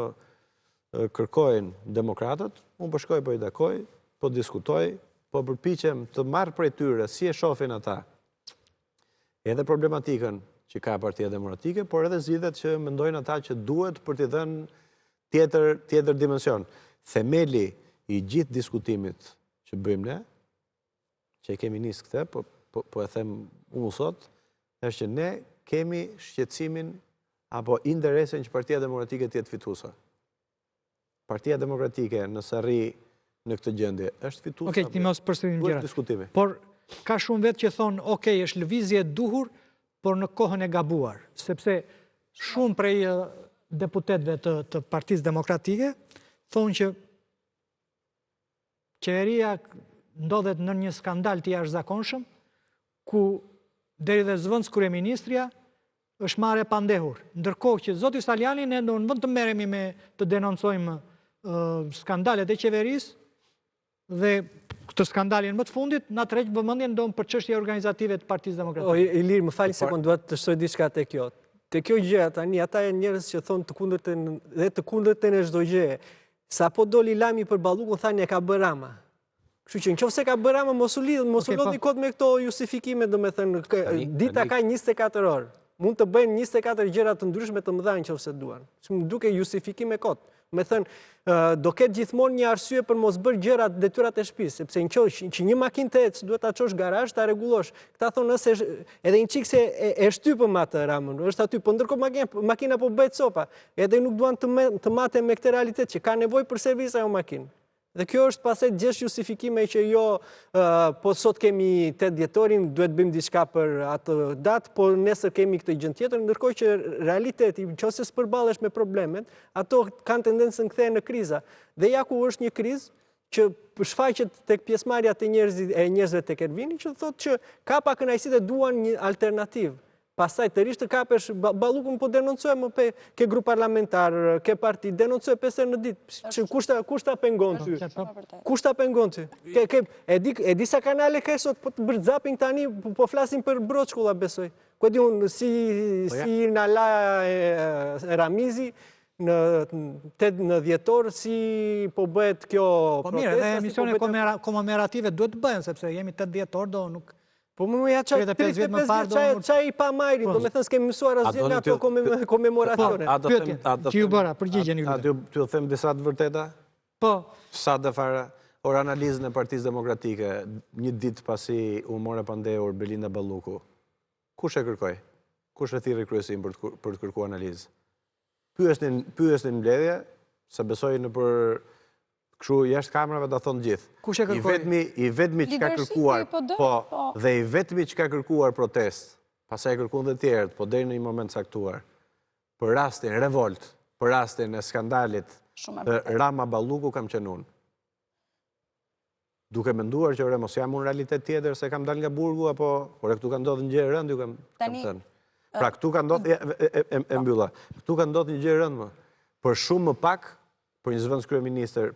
kërkojnë demokratët, unë po shkoj, po i takoj, po diskutoj, po përpiqem të marr prej tyre si e shohin ata edhe problematikën që ka Partia Demokratike, por edhe zgjidhjet që mendojnë ata që duhet për t'i dhënë tjetër dimension. Themeli i gjithë diskutimit që bëjmë ne, që e kemi nisë këtë, po e them unë sot, është që ne kemi shqetësimin apo interesin që Partia Demokratike të jetë fituese. Partia Demokratike nëse arri në këtë gjendje është fituese. Okej, ti mos përsëritim gjëra. Diskutimi. Por ka shumë vetë që thonë, okej, është lëvizje e duhur, por në kohën e gabuar, sepse shumë prej deputetëve të Partisë Demokratike thonë që qeveria ndodhet në një skandal të jashtëzakonshëm, ku deri dhe zvendës kryeministria është marrë e pandehur. Ndërkohë që zoti Saliani ne do në vend të merremi me të denoncojmë skandalet e qeverisë dhe këtë skandalin më të fundit, na tërheq vëmendjen ndonë për çështje organizative të Partisë Demokratike. Ilir, më falni sekond, duhet të shtoj diçka te kjo. Te kjo gjë tani ata janë njerëz që thonë të kundërtën dhe të kundërtën e çdo gjë. Sapo doli lajmi për Ballukun thanë e ka bërë Rama. Kështu që nëse ka bërë Rama mos u lodhi kot me këto justifikime, domethënë dita ka 24 orë. Mund të bëjnë 24 gjëra të ndryshme të mëdha nëse duan. Më duke justifikime kot. Me thënë, do ketë gjithmonë një arsye për mos bërë gjërat detyrat e shtëpisë, sepse që një makinë të ecë duhet ta çosh garazh, ta rregullosh. Këta thonë nëse edhe një çik se e shtypëm atë Ramën, është aty, po ndërkohë makina po bëhet copa, edhe nuk duan të maten me këtë realitet që ka nevojë për servis ajo makinë. Dhe kjo është pastaj gjesh justifikime që jo, po sot kemi 8 dhjetorin, duhet bëjmë diçka për atë datë, po nesër kemi këtë gjë tjetër, ndërkohë që realiteti, nëse s'përballesh me problemet, ato kanë tendencën kthehen në kriza. Dhe ja ku është një krizë që shfaqet tek pjesëmarrja e njerëzve tek Ervini, që thotë që ka pa kënaqësi dhe duan një alternativë. Pastaj të rish të kapesh Ballukun po denoncojmë ke grup parlamentar, ke parti, denoncoj 5 herë në ditë. Kush ta pengon ty? Kush ta pengon ty? E di sa kanale ke sot po të bërxapin tani, po flasin për broçkulla besoj. Ku e di unë si Nala Ramizi në dhjetor si po bëhet kjo protesta. Po mirë, edhe emisione komemorative duhet të bëhen, sepse jemi 8 dhjetor do nuk... Po më ja çaj i pa majrin, do me thënë s'kemi mësuar asgjë nga ato komemoracione. Pyetje, që ju bëra, përgjigjen ju. A t'ju them disa të vërteta? Po. Sa dhe fare, or analizën e Partisë Demokratike, një ditë pasi u more pandehur Belinda Balluku, kush e kërkoi? Kush e thirrri kryesin për të kërkuar analizë? Pyesnin mbledhje, se besoj në për kështu jashtë kamerave da thonë gjithë. Kush e kërkoi? I vetmi që ka kërkuar, dhe i vetmi që ka kërkuar protest, pastaj kërkuan dhe tjerët, po deri në një moment caktuar, për rastin revolt, për rastin e skandalit të Rama Balluku kam qenë unë. Duke menduar që ore mos jam unë realitet tjetër se kam dal nga burgu, apo ore këtu ka ndodhur një gjë e rëndë, ju kam thënë. Pra këtu ka ndodhur e mbylla. Këtu ka ndodhur një gjë e rëndë më. Për shumë më pak për një zëvendës kryeministër,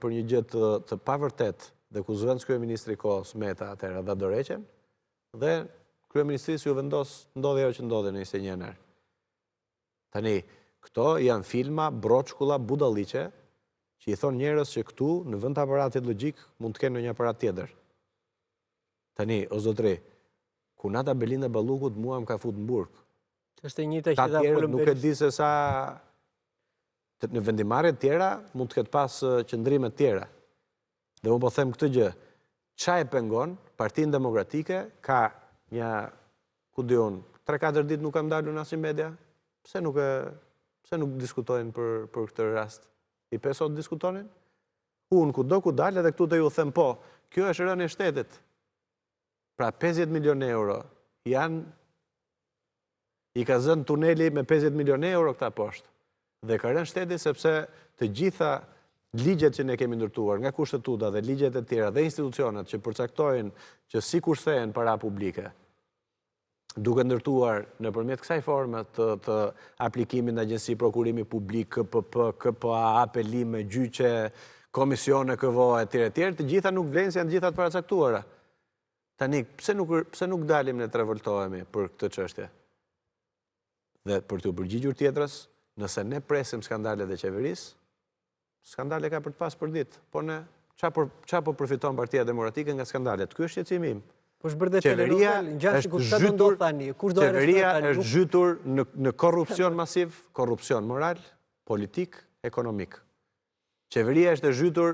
për një gjë të pavërtet, dhe ku zëvendës kryeministri kohës Meta atëherë dha dorëheqjen, dhe kryeministrisë ju vendos ndodhi ajo që ndodhi në 21 janar. Tani, këto janë filma, broçkulla, budalliqe, që i thonë njerëz që këtu, në vend të aparatit logjik, mund të kenë në një aparat tjetër. Tani, o zotri, ku nata Belinda Ballukut mua më ka fut në burg. Është e njëjta që dha folëm nuk e di se sa Në vendimarrjet tjera mund të ketë pas qëndrime tjera. Dhe unë po them këtë gjë, qa e pengon, Partinë Demokratike ka një, ku di unë, 3-4 ditë nuk kam dalur në asnjë media, pse nuk diskutojnë për këtë rast? I pesot diskutonin? Unë ku dalë edhe këtu të ju them po, kjo është rënë e shtetit. Pra 50 milion euro i ka zënë tuneli me 50 milion euro këta poshtë. Dhe ka rënë shteti sepse të gjitha ligjet që ne kemi ndërtuar nga kushtetuta dhe ligjet e tjera dhe institucionet që përcaktojnë që si kushtohen para publike, duke ndërtuar nëpërmjet kësaj forme të aplikimit në agjensi prokurimi publik, KPP, KPA, apelime, gjyqe, komisione KVO, etj. Të gjitha nuk vlenë si janë të gjitha të paracaktuara. Tani, pse nuk dalim ne të revoltohemi për këtë çështje? Dhe për të përgjigjur tjetrës, nëse ne presim skandalet e qeverisë, skandale ka për të pas për ditë, po ne qa po përfiton Partia Demokratike nga skandalet? Ky është qëtësimi im. Qeveria është zhytur në korrupsion masiv, korrupsion moral, politik, ekonomik. Qeveria është e zhytur,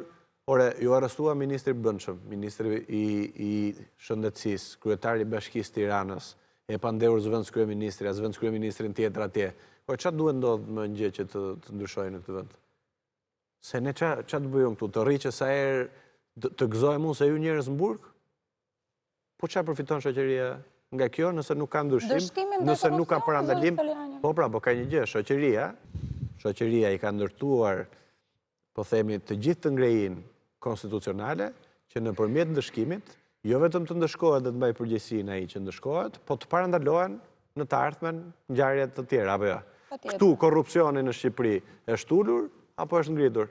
ju arrestua ministri Brendshëm, ministri i Shëndetësisë, kryetari i Bashkisë Tiranës, e pandehur zëvendës kryeministri, zëvendës kryeministrin tjetër atje. Po çfarë duhet ndodhë më një gjë që të ndryshojë në këtë vend? Se ne çfarë të bëjmë këtu? Të rriqë sa herë të gëzojmë unë se ju njerëz në burg? Po çfarë përfiton shoqëria nga kjo nëse nuk ka ndryshim, nëse nuk ka parandalim? Po ka një gjë, shoqëria i ka ndërtuar, po themi, të gjithë të ngrejin konstitucionale që nëpërmjet ndëshkimit, jo vetëm të ndëshkohet dhe të mbaj përgjegjësinë ai që ndëshkohet, po të parandalohen në të ardhmen ngjarje të tjera, apo jo? Këtu korrupsioni në Shqipëri është ulur apo është ngritur?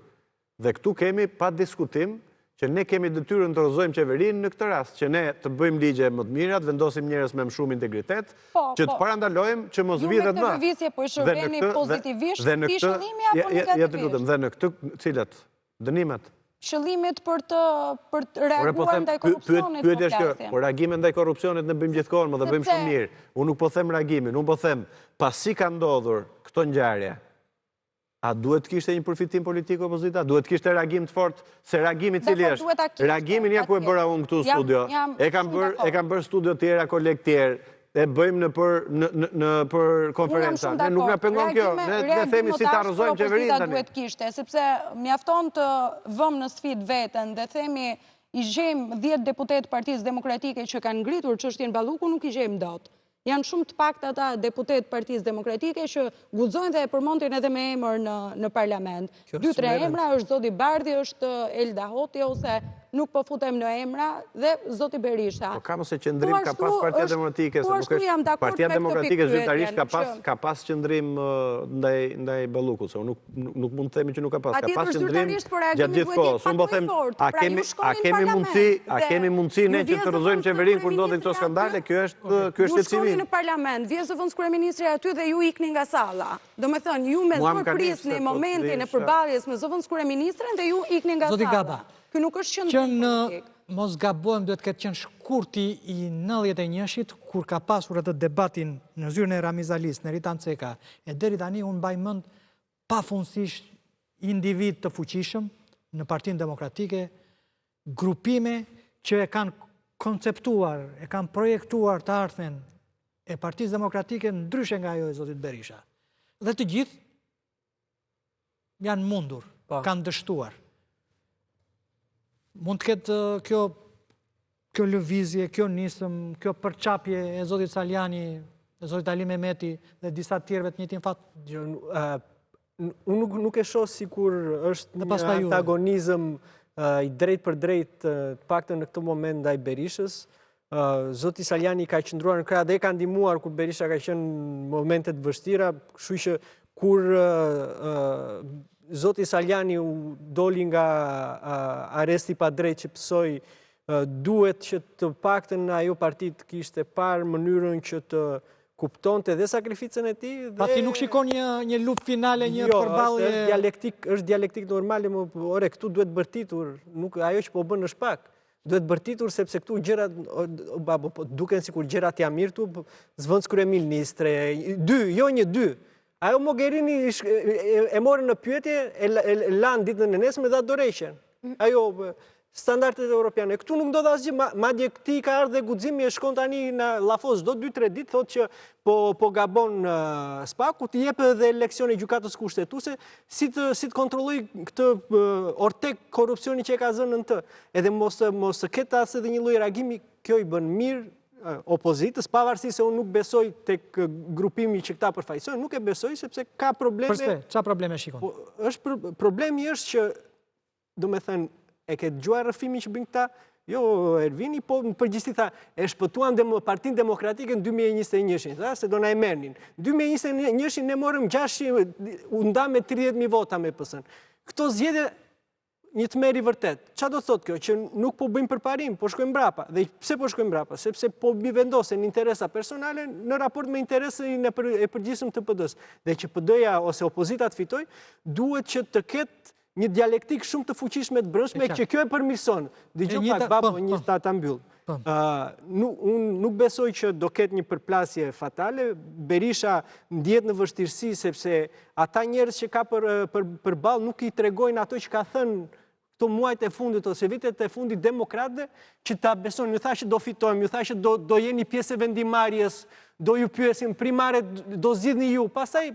Dhe këtu kemi pa diskutim që ne kemi detyrën të rozojmë qeverinë në këtë rast, që ne të bëjmë ligje më të mira, të vendosim njerëz me më shumë integritet, që të parandalojmë që mos vidhet më. Ju me këtë lëvizje po i shërbeni pozitivisht, ti shëllimi apo negativisht? Dhe në këtë cilat dënimet? Qëllimit për të reaguar ndaj korrupsionit po flasim. Po reagimet ndaj korrupsionit ne bëjmë gjithkohë dhe bëjmë shumë mirë. Unë nuk po them reagimin, unë po them pasi ka ndodhur këto ngjarje, a duhet kishte një përfitim politik opozita? Duhet kishte reagim të fortë? Se reagimi cili është? Reagimin ja ku e bëra unë këtu studio. E kam bërë studio tjera, kolegë tjerë, e bëjmë në për konferenca. Ne nuk nga pengon kjo. Ne themi si ta arrozojmë qeverinë tani. Duhet kishte, sepse mjafton të vëmë në sfidë veten dhe themi i gjejmë 10 deputet Partisë Demokratike që kanë ngritur çështjen Balluku, nuk i gjejmë dot. Janë shumë të pakt ata deputet Partisë Demokratike që guxojnë dhe e përmendin edhe me emër në parlament. 2-3 emra është zoti Bardhi, është Elda Hoti, ose nuk po futem në emra, dhe zoti Berisha. Po ka mëse qëndrim ka pas Partia Demokratike, se nuk është Partia Demokratike zyrtarisht ka pas qëndrim ndaj Ballukut, se nuk mund të themi që nuk ka pas. Ka pas qëndrim gjatë gjithë kohës. Unë po them, a kemi mundësi ne që të rrëzojmë qeverinë kur ndodhin këto skandale? Kjo është shqetësimi. Në parlament, vje zëvendës kryeministri aty dhe ju ikni nga salla. Do me thënë, ju me zërprisni momentin e përballjes me zëvendës kryeministrin dhe ju ikni nga salla. Ky nuk është qëndrim politik. Mos gabojmë, duhet këtë qenë shkurti i 91-shit, kur ka pasur atë debatin në zyrën e Ramiz Alis, në Ritan Ceka, e deri tani unë mbaj mend pafundësisht individ të fuqishëm në Partinë Demokratike, grupime që e kanë konceptuar, e kanë projektuar të ardhmen e Partisë Demokratike ndryshe nga ajo e zotit Berisha. Dhe të gjithë janë mundur, kanë dështuar. Mund të ketë kjo lëvizje, kjo nisëm, kjo përçapje e zotit Saliani, e zotit Ali Mehmeti dhe disa tjerëve të njëjtin fat. Unë nuk e shoh sikur është një antagonizëm i drejt për drejt, të paktën në këtë moment ndaj Berishës. Zoti Saliani ka qëndruar në krah dhe ka ndihmuar kur Berisha ka qenë në momentet vështira, kështu që kur zoti Saliani u doli nga arresti pa drejt që pësoj, duhet që të paktën ajo parti të kishte parë mënyrën që të kuptonte dhe sakrificën e tij. Pati nuk shikon një luftë finale, një përballje. Është dialektik normale, ore këtu duhet bërtitur, nuk ajo që po bën është pak. Duhet bërtitur sepse këtu gjërat duken sikur gjërat janë mirë tu, zëvendës kryeministre, dy. Ajo Mogherini e morën në pyetje, e lanë ditën e nesme dhe adoration. Ajo standardet europiane. Këtu nuk ndodh asgjë, madje këti ka ardhur dhe guximi e shkon tani në Llafos çdo 2-3 ditë, thotë që po gabon Spaku, të jep edhe leksion e gjykatës kushtetuese si të kontrolloj këtë ortek korrupsioni që e ka zënë në të. Edhe mos të ketë as edhe një lloj reagimi, kjo i bën mirë opozitës, pavarësisht se unë nuk besoj tek grupimi që këta përfaqësojnë, nuk e besoj sepse ka probleme. Përse, çfarë probleme shikon? Problemi është që, domethënë, e ke dëgjuar rrëfimin që bën këta? Jo, Ervini, po në përgjithësi tha, e shpëtuan Partinë Demokratike në 2021, se do na e merrnin. 2021 ne morëm 600, u nda me 30.000 vota me PS-n. Këto zgjedhje një tmerr i vërtet. Çfarë do thotë kjo? Që nuk po bëjmë përparim, po shkojmë mbrapa. Dhe pse po shkojmë mbrapa? Sepse po vendosen interesa personale në raport me interesin e përgjithshëm të PD-s. Dhe që PD-ja ose opozita të fitoj, duhet që të ketë një dialektik shumë të fuqishme të brendshme që kjo e përmirëson. Dëgjoj pak babo një ta mbyll. Unë nuk besoj që do ketë një përplasje fatale. Berisha ndjet në vështirësi sepse ata njerëz që ka përballë nuk i tregojnë ato që ka thënë këto muajt e fundit ose vitet e fundit demokratëve, që ta besojnë. Ju thashë do fitojmë, ju thashë do jeni pjesë e vendimarrjes, do ju pyesim primare, do zgjidhni ju. Pastaj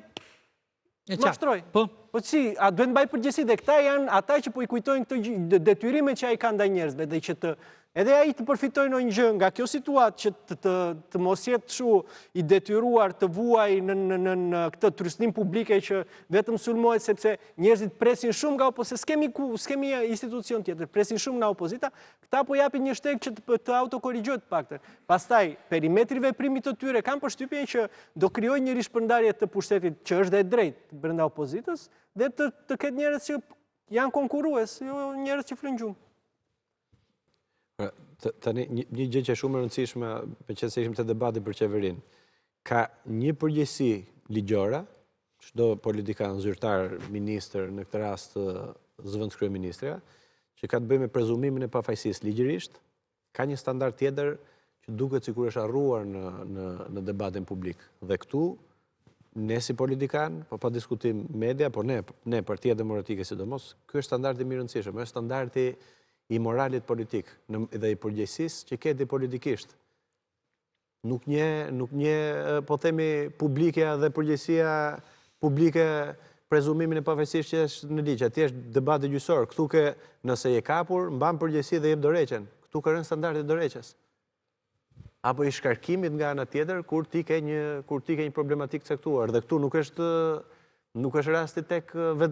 mashtroj. Po si, a duhet mbaj përgjegjësi dhe këta janë ata që po i kujtojnë këto detyrimet që ai ka ndaj njerëzve dhe që edhe ai të përfitojnë një gjë nga kjo situatë që të mos jetë kështu i detyruar të vuaj në këtë turistnim publike që vetëm sulmohet sepse njerëzit presin shumë nga opozita, s'kemi institucion tjetër, presin shumë nga opozita, këta po japin një shteg që të autokorrigjohet paktën. Pastaj perimetri veprimit të tyre kanë përshtypjen që do krijojë një rishpërndarje të pushtetit që është dhe drejt brenda opozitës dhe të ketë njerëz që janë konkurrues, jo njerëz që flojnë gjumë. Tani, një gjë që shumë e rëndësishme, me që se ishim të debati për qeverinë, ka një përgjegjësi ligjore, çdo politikan, zyrtar, ministër, në këtë rast zëvendës kryeministrja, që ka të bëjë me prezumimin e pafajësisë ligjërisht, ka një standard tjetër që duket sikur është harruar në debatin publik. Dhe këtu, ne si politikan, po pa diskutim media, por ne Partia Demokratike sidomos, ky është standardi më i rëndësishëm, është standardi i moralit politik dhe i përgjegjësisë që keti politikisht. Nuk një, po themi, publikja dhe përgjegjësia publike prezumimin e pafajësisë që është në ligj. Atje është debati gjyqësor. Këtu ke, nëse je kapur, mban përgjegjësi dhe jep dorëheqjen. Këtu ka rënë standardi i dorëheqjes. Apo i shkarkimit nga ana tjetër kur ti ke një problematik caktuar. Dhe këtu nuk është rasti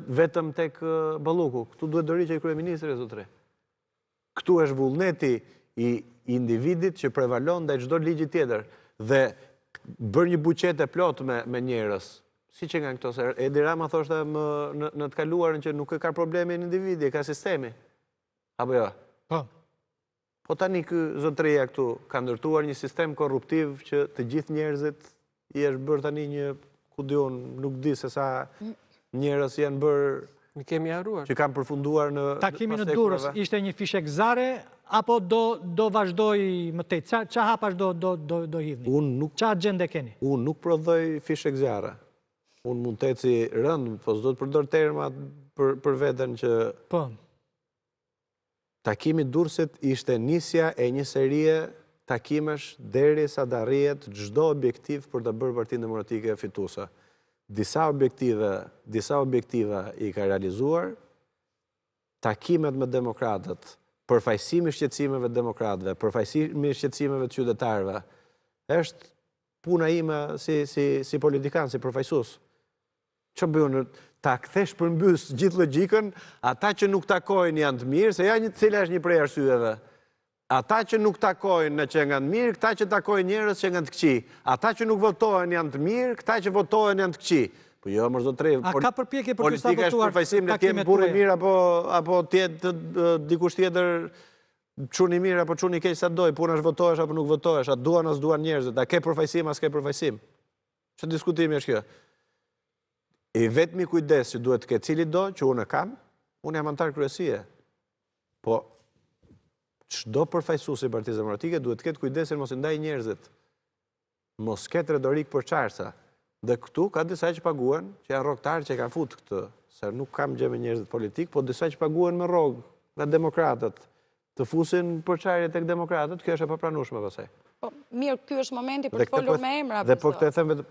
vetëm tek Balluku. Këtu duhet dorëheqja e kryeministrit zotëri. Këtu është vullneti i individit që prevalon ndaj çdo ligji tjetër dhe bërë një buqete plot me njerëz. Si që nga këto, se Edi Rama thoshte në të kaluarën që nuk e ka problemi në individi, e ka sistemi. Apo jo? Po tani ky zotëria këtu ka ndërtuar një sistem korruptiv që të gjithë njerëzit i është bërë tani një, ku diun, nuk di se sa njerëz janë bërë kemi harruar. Që kanë përfunduar në takimi në Durrës ishte një fishek zare apo do vazhdoj më tej? Ç'a hapash do hidhni? Ç'a agjende keni? Unë nuk prodhoj fishek zare. Unë mund të eci rënd, po s'do të përdor terma për veten që takimi Durrësit ishte nisja e një serie takimesh derisa të arrihet çdo objektiv për të bërë Partinë Demokratike fituese. Disa objektiva i ka realizuar, takimet me demokratët, përfaqësimi i shqetësimeve të demokratëve, përfaqësimi i shqetësimeve të qytetarëve, është puna ime si politikan, si përfaqësues. Ç'o bëjun? Ta kthesh përmbys gjithë logjikën, ata që nuk takojnë janë të mirë, se ja cila është një prej arsyeve. Ata që nuk takojnë që nga të mirë, këta që takojnë njerëz që nga të këqij. Ata që nuk votojnë janë të mirë, këta që votojnë janë të këqij. Po jo, më zotëri. A ka përpjekje për të politika është përfaqësim në të jetë burr i mirë apo të jetë dikush tjetër çuni mirë apo çuni keq sa doj, puna është votohesh apo nuk votohesh, a duan as duan njerëzit, a ke përfaqësim as ke përfaqësim. Ç'o diskutimi është kjo? I vetmi kujdes që duhet të ketë cili do, që unë kam, unë jam antar kryesie. Po çdo përfaqësues i Partisë Demokratike duhet të ketë kujdesin mos i ndaj njerëzit. Mos ketë retorik për çarsa. Dhe këtu ka disa që paguhen, që janë rrogtarë që ka futë këtë, se nuk kam gjë me njerëzit politik, po disa që paguhen me rrogë nga demokratët, të fusin përçarje tek demokratët, kjo është e papranueshme pastaj. Po, mirë, ky është momenti për të folur me emra. Dhe po këtë e them vetëm,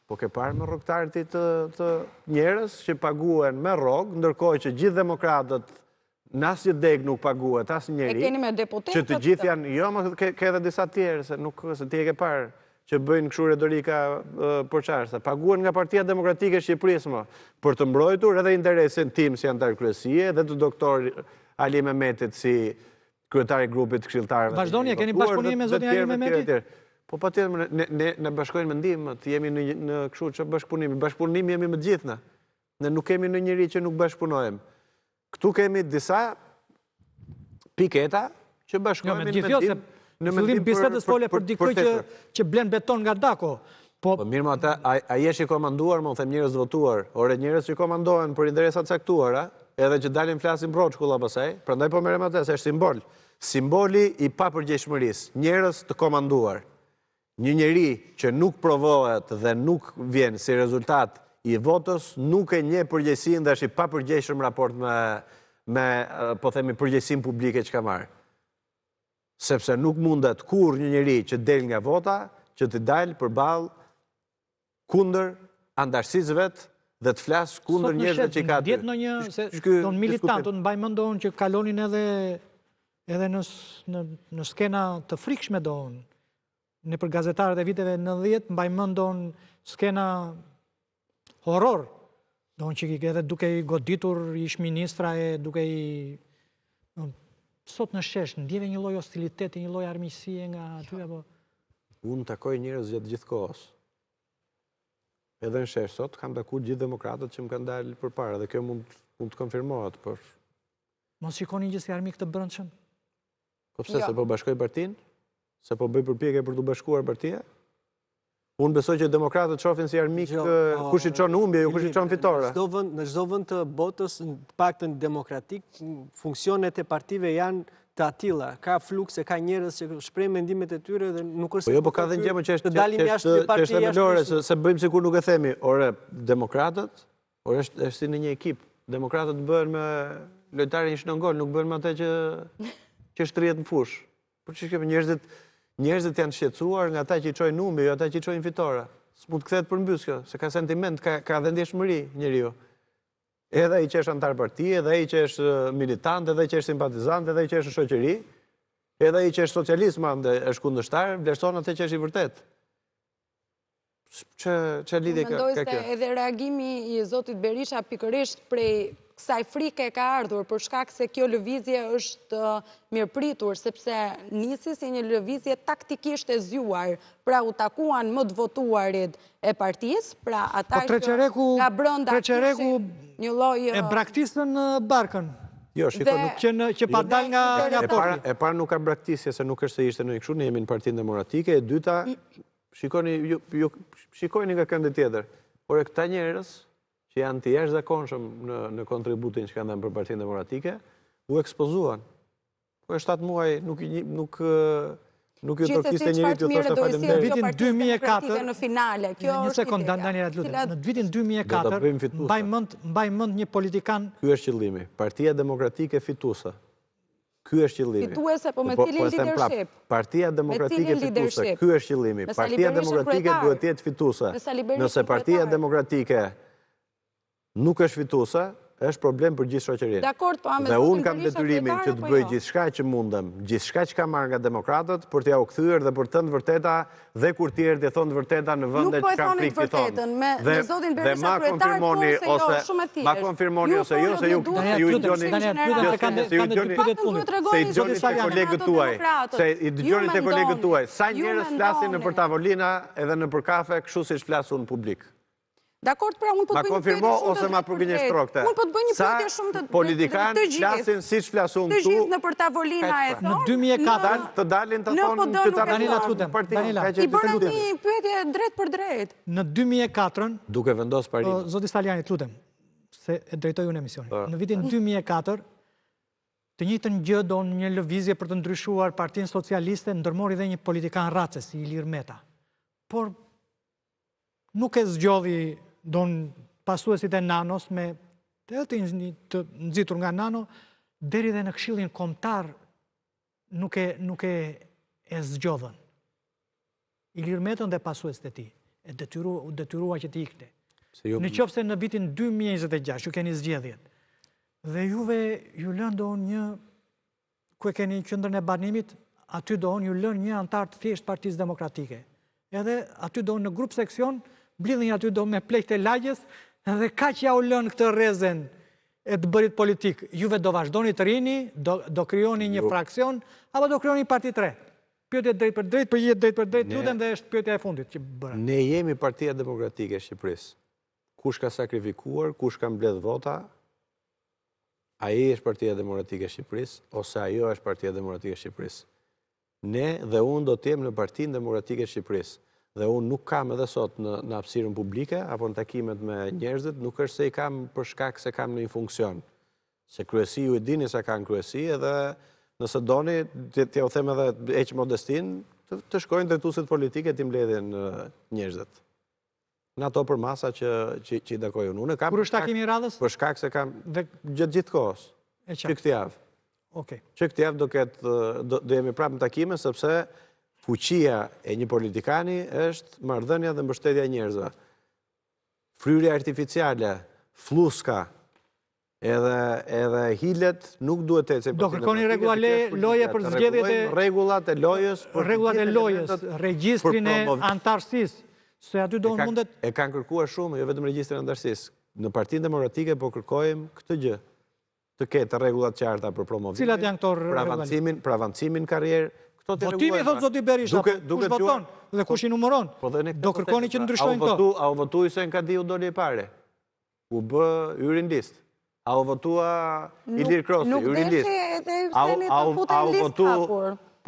po ke parë me rrogtarët të njerëz që paguhen me rrogë, ndërkohë që gjithë demokratët në asnjë deg nuk paguhet asnjëri. E keni me deputetët? Që të gjithë janë, jo, më ke edhe disa tjerë, se ti e ke parë, që bëjnë kështu retorika përçarëse. Paguhen nga Partia Demokratike e Shqipërisë më, për të mbrojtur edhe interesin tim si antar kryesie dhe të doktor Ali Mehmetit si kryetari i grupit këshilltarëve. Vazhdoni, keni bashkëpunim me zotin Ali Mehmeti? Po patjetër, ne bashkojnë mendimet, jemi në kështu që bashkëpunimi jemi me gjithë ne. Ne nuk kemi në njëri që nuk bashkëpunojmë. Këtu kemi disa piketa që bashkojmë në mendim. Në fillim bisedës fole për dikoj që blen beton nga Dako. Po mirë më ata, a jesh i komanduar, më them njerëz votuar, ore njerëz që komandohen për interesa caktuara, edhe që dalin flasin broçkulla pasaj, prandaj po merrem atë, se është simbol. Simboli i papërgjegjshmërisë, njerëz të komanduar. Një njeri që nuk provohet dhe nuk vjen si rezultat i votës, nuk e njeh përgjegjësinë dhe është i papërgjegjshëm raport me po themi përgjegjësinë publike që ka marrë. Sepse nuk mundet kur një njeri që del nga vota, që të dalë përballë kundër antarësisë vet dhe të flas kundër njerëzve që ka aty. Sot në një, se ton militantët mbaj mendon që kalonin edhe në skena të frikshme doon. Në për gazetarët e viteve 90 mbaj mendon skena horror. Doon që edhe duke i goditur ish ministra e duke i sot në shesh, ndjeve një lloj hostiliteti, një lloj armiqësie nga aty apo? Unë takoj njerëz gjatë gjithë kohës. Edhe në shesh sot kam takuar gjithë demokratët që më kanë dalë përpara dhe kjo mund të konfirmohet, por mos shikoni gjithë si armik të brendshëm? Po pse se po bashkoj partinë? Se po bëj përpjekje për të bashkuar partia? Unë besoj që demokratët shohin si armik kush i çon humbje, jo kush i çon fitore. Në çdo vend të botës, në paktën demokratik, funksionet e partive janë të atilla. Ka flukse, ka njerëz që shprehin mendimet e tyre dhe nuk është. Po jo, po ka dhe gjë që është themelore, se bëjmë sikur nuk e themi. Ore, demokratët, ore është si në një ekip. Demokratët bëhen me lojtarin që në gol, nuk bëhen me atë që shtrihet në fush. Por ç'është kjo, njerëzit janë shqetësuar nga ata që i çojnë numbi, jo ata që i çojnë fitore. S'mund të kthehet përmbys kjo, se ka sentiment, ka dhe ndjeshmëri njeriu. Edhe ai që është antar partie, edhe ai që është militant, edhe ai që është simpatizant, edhe ai që është në shoqëri, edhe ai që është socialist, mande është kundërshtar, vlerëson atë që është i vërtet. Ç'e lidhje ka kjo? Mendoj se edhe reagimi i zotit Berisha pikërisht prej kësaj frike ka ardhur për shkak se kjo lëvizje është mirëpritur, sepse nisi si një lëvizje taktikisht e zgjuar, pra u takuan më të votuarit e partisë, pra ata që nga brenda kishin një lloj e braktisën barkën. Jo, shikoj që pa dal nga porti. E para nuk ka braktisje se nuk është se ishte në kështu, ne jemi në Partinë Demokratike, e dyta shikojni nga këndi tjetër. Por këta njerëz që janë të jashtëzakonshëm në kontributin që kanë dhënë për Partinë Demokratike, u ekspozuan. Po 7 muaj nuk ju torkiste njëri t'ju thoshte faleminderit. Në vitin 2004 në finale, kjo një sekond, Daniela, lutem. Në vitin 2004 mbaj mend një politikan. Ky është qëllimi. Partia Demokratike fituese. Ky është qëllimi. Fituese, po me cilin leadership? Partia Demokratike fituese. Ky është qëllimi. Partia Demokratike duhet të jetë fituese. Nëse Partia Demokratike nuk është fituese, është problem për gjithë shoqërinë. Dhe unë kam detyrimin që të bëj gjithçka që mundem, gjithçka që kam marrë nga demokratët për t'ja u kthyer dhe për të thënë vërteta dhe kur tjerë të thonë vërteta në vende që kanë frikë të thonë. Dhe ma konfirmoni ose ma konfirmoni ose jo se ju dëgjoni te kolegët tuaj, se i dëgjoni te kolegët tuaj, sa njerëz flasin nëpër tavolina edhe nëpër kafe, kështu siç flasun publik. Dakord, pra unë po të bëj një pyetje shumë ose ma përgënjeshtrokte. Unë po të bëj një pyetje shumë të politikanë flasin siç flasun këtu. Të gjithë nëpër tavolina e thonë. Në 2004 të dalin të thonë qytetarët. I bëra një pyetje drejt për drejt. Në 2004 duke vendosur parimin. Zoti Saliani, lutem, se e drejtoj unë emisionin. Në vitin 2004 të njëjtën gjë don një lëvizje për të ndryshuar Partinë Socialiste, ndërmori dhe një politikan racës, si Ilir Meta. Por nuk e zgjodhi pasuesit e Nanos me të nxitur nga Nano, deri dhe në Këshillin Kombëtar nuk e zgjodhën. Ilir Metën dhe pasuesit e tij e detyrua që t'i ikte. Në qoftë se në vitin 2026 ju keni zgjedhjet dhe juve ju lën një ku e keni qendrën e banimit, aty ju lën një antar të thjesht Partisë Demokratike. Edhe aty në grup seksion mblidhin aty me plejt e lagjes, dhe kaq ja u lën këtë rrezen e të bërit politik. Juve do vazhdoni të rini, do krijoni një fraksion, apo do krijoni parti të re? Pyetje drejt për drejt, përgjigje drejt për drejt, lutem, dhe është pyetja e fundit që bëra. Ne jemi Partia Demokratike e Shqipërisë. Kush ka sakrifikuar, kush ka mbledh vota, ai është Partia Demokratike e Shqipërisë, ose ajo është Partia Demokratike e Shqipërisë. Ne dhe unë do të jem në Partinë Demokratike e Shqipërisë. Dhe unë nuk kam edhe sot në hapësirën publike, apo në takimet me njerëzit, nuk është se i kam për shkak se kam në një funksion. Se kryesi ju i dini se kanë kryesi, edhe nëse doni, t'ja u them edhe eq modestin, të shkojnë drejtuesit politike t'i mbledhin njerëzit. Në ato për masa që i dakoj unë. Kur është takimi i radhës? Për shkak se kam gjithë kohës. Që këtë javë. Që këtë javë do jemi prapë në takime, sepse fuqia e një politikani është marrëdhënia dhe mbështetja e njerëzve. Fryrja artificiale, fluska, edhe hilet nuk duhet të ecë. Do kërkoni rregulla loje për zgjedhjet e rregullat e lojës, regjistrin e antarësisë, se aty do mundet. E kanë kërkuar shumë, jo vetëm regjistrin e antarësisë. Në Partinë Demokratike po kërkojmë këtë gjë, të ketë rregullat qarta për promovimin. Cilat janë këto rregulla? Për avancimin karrierë. Votimi, thotë zoti Berisha, kush voton dhe kush i numëron, do kërkoni që ndryshojnë këto. A u votu Hysén Kadi u doli i pare? U bë yrin list. A u votua Ilir Krosi, yrin list. A u votu...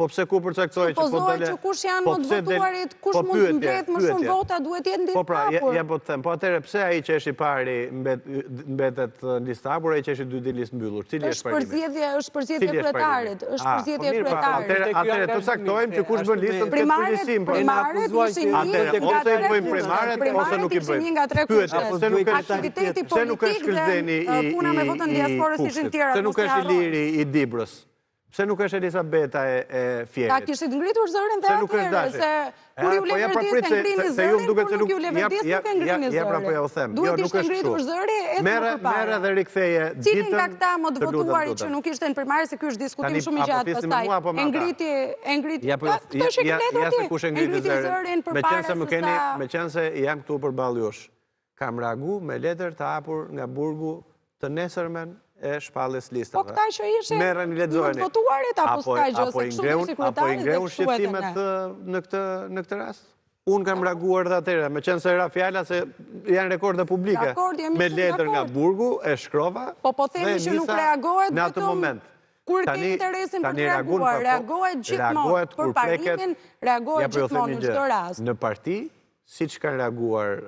Po pse ku përcaktoi që po dole... që kush janë më të votuarit, kush mund të mbledh më shumë vota, duhet jetë në listë hapur. Ja po të them, po atëherë pse ai që është i pari mbetet në listë hapur, ai që është i dytë listë mbyllur? Cili është parimi? Është përzgjedhje kryetarit, është përzgjedhje kryetarit. Atëherë të saktojmë që kush bën listën këtë përgjithësim. Primaret ishin një nga tre kushtet. Primaret ishin një nga tre kushtet. Aktiviteti politik dhe puna me votën diasporës ishin tjera. Pse nuk është Iliri i Dibrës? Pse nuk është Elisabeta e Fjerit? Ta kishit ngritur zërin dhe atjere, se kur ju leverdis e ngrini zërin, kur nuk ju leverdis nuk e ngrini zërin. Duhet ishte ngritur zëri e të më përpare. Cilin nga këta më të votuari që nuk ishte në primare, se kjo është diskutim shumë i gjatë pastaj. E ngriti... Këto që ke letur ti, e ngriti zërin përpare se sa... Me qenë se jam këtu për balë jush, kam reagu me letër të hapur nga burgu të nesërmen e shpallës listave. Po këta që ishe në të votuarit, apo s'ka gjë, se kështu të shikretarit dhe kështu e të në këtë rast? Unë kam reaguar dhe atyre, me qenë se era fjalla se janë rekorde publike, me letër nga burgu, e shkrova, po themi që nuk reagohet vetëm kur ke interesin për të reaguar, reagohet gjithmonë për parimin, reagohet gjithmonë në çdo rast. Në parti, siç ka reaguar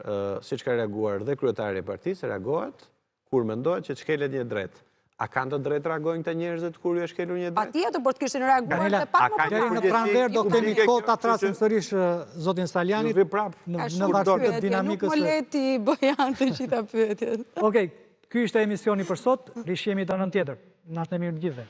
dhe kryetari i partisë, reagohet kur mendohet që shkelet një drejt. A kanë të drejt reagojnë këta njerëzit kur ju e shkelur një drejt? Patjetër, por të kishin reaguar dhe pak më parë. Në pranver do kemi kohë ta trasim sërish zotin Stalianit në vazhdim të dinamikës. Nuk më leti bëjan të gjitha pyetjet. Okej, ky ishte emisioni për sot, rishjemi të anën tjetër. Natën e mirë të gjithëve.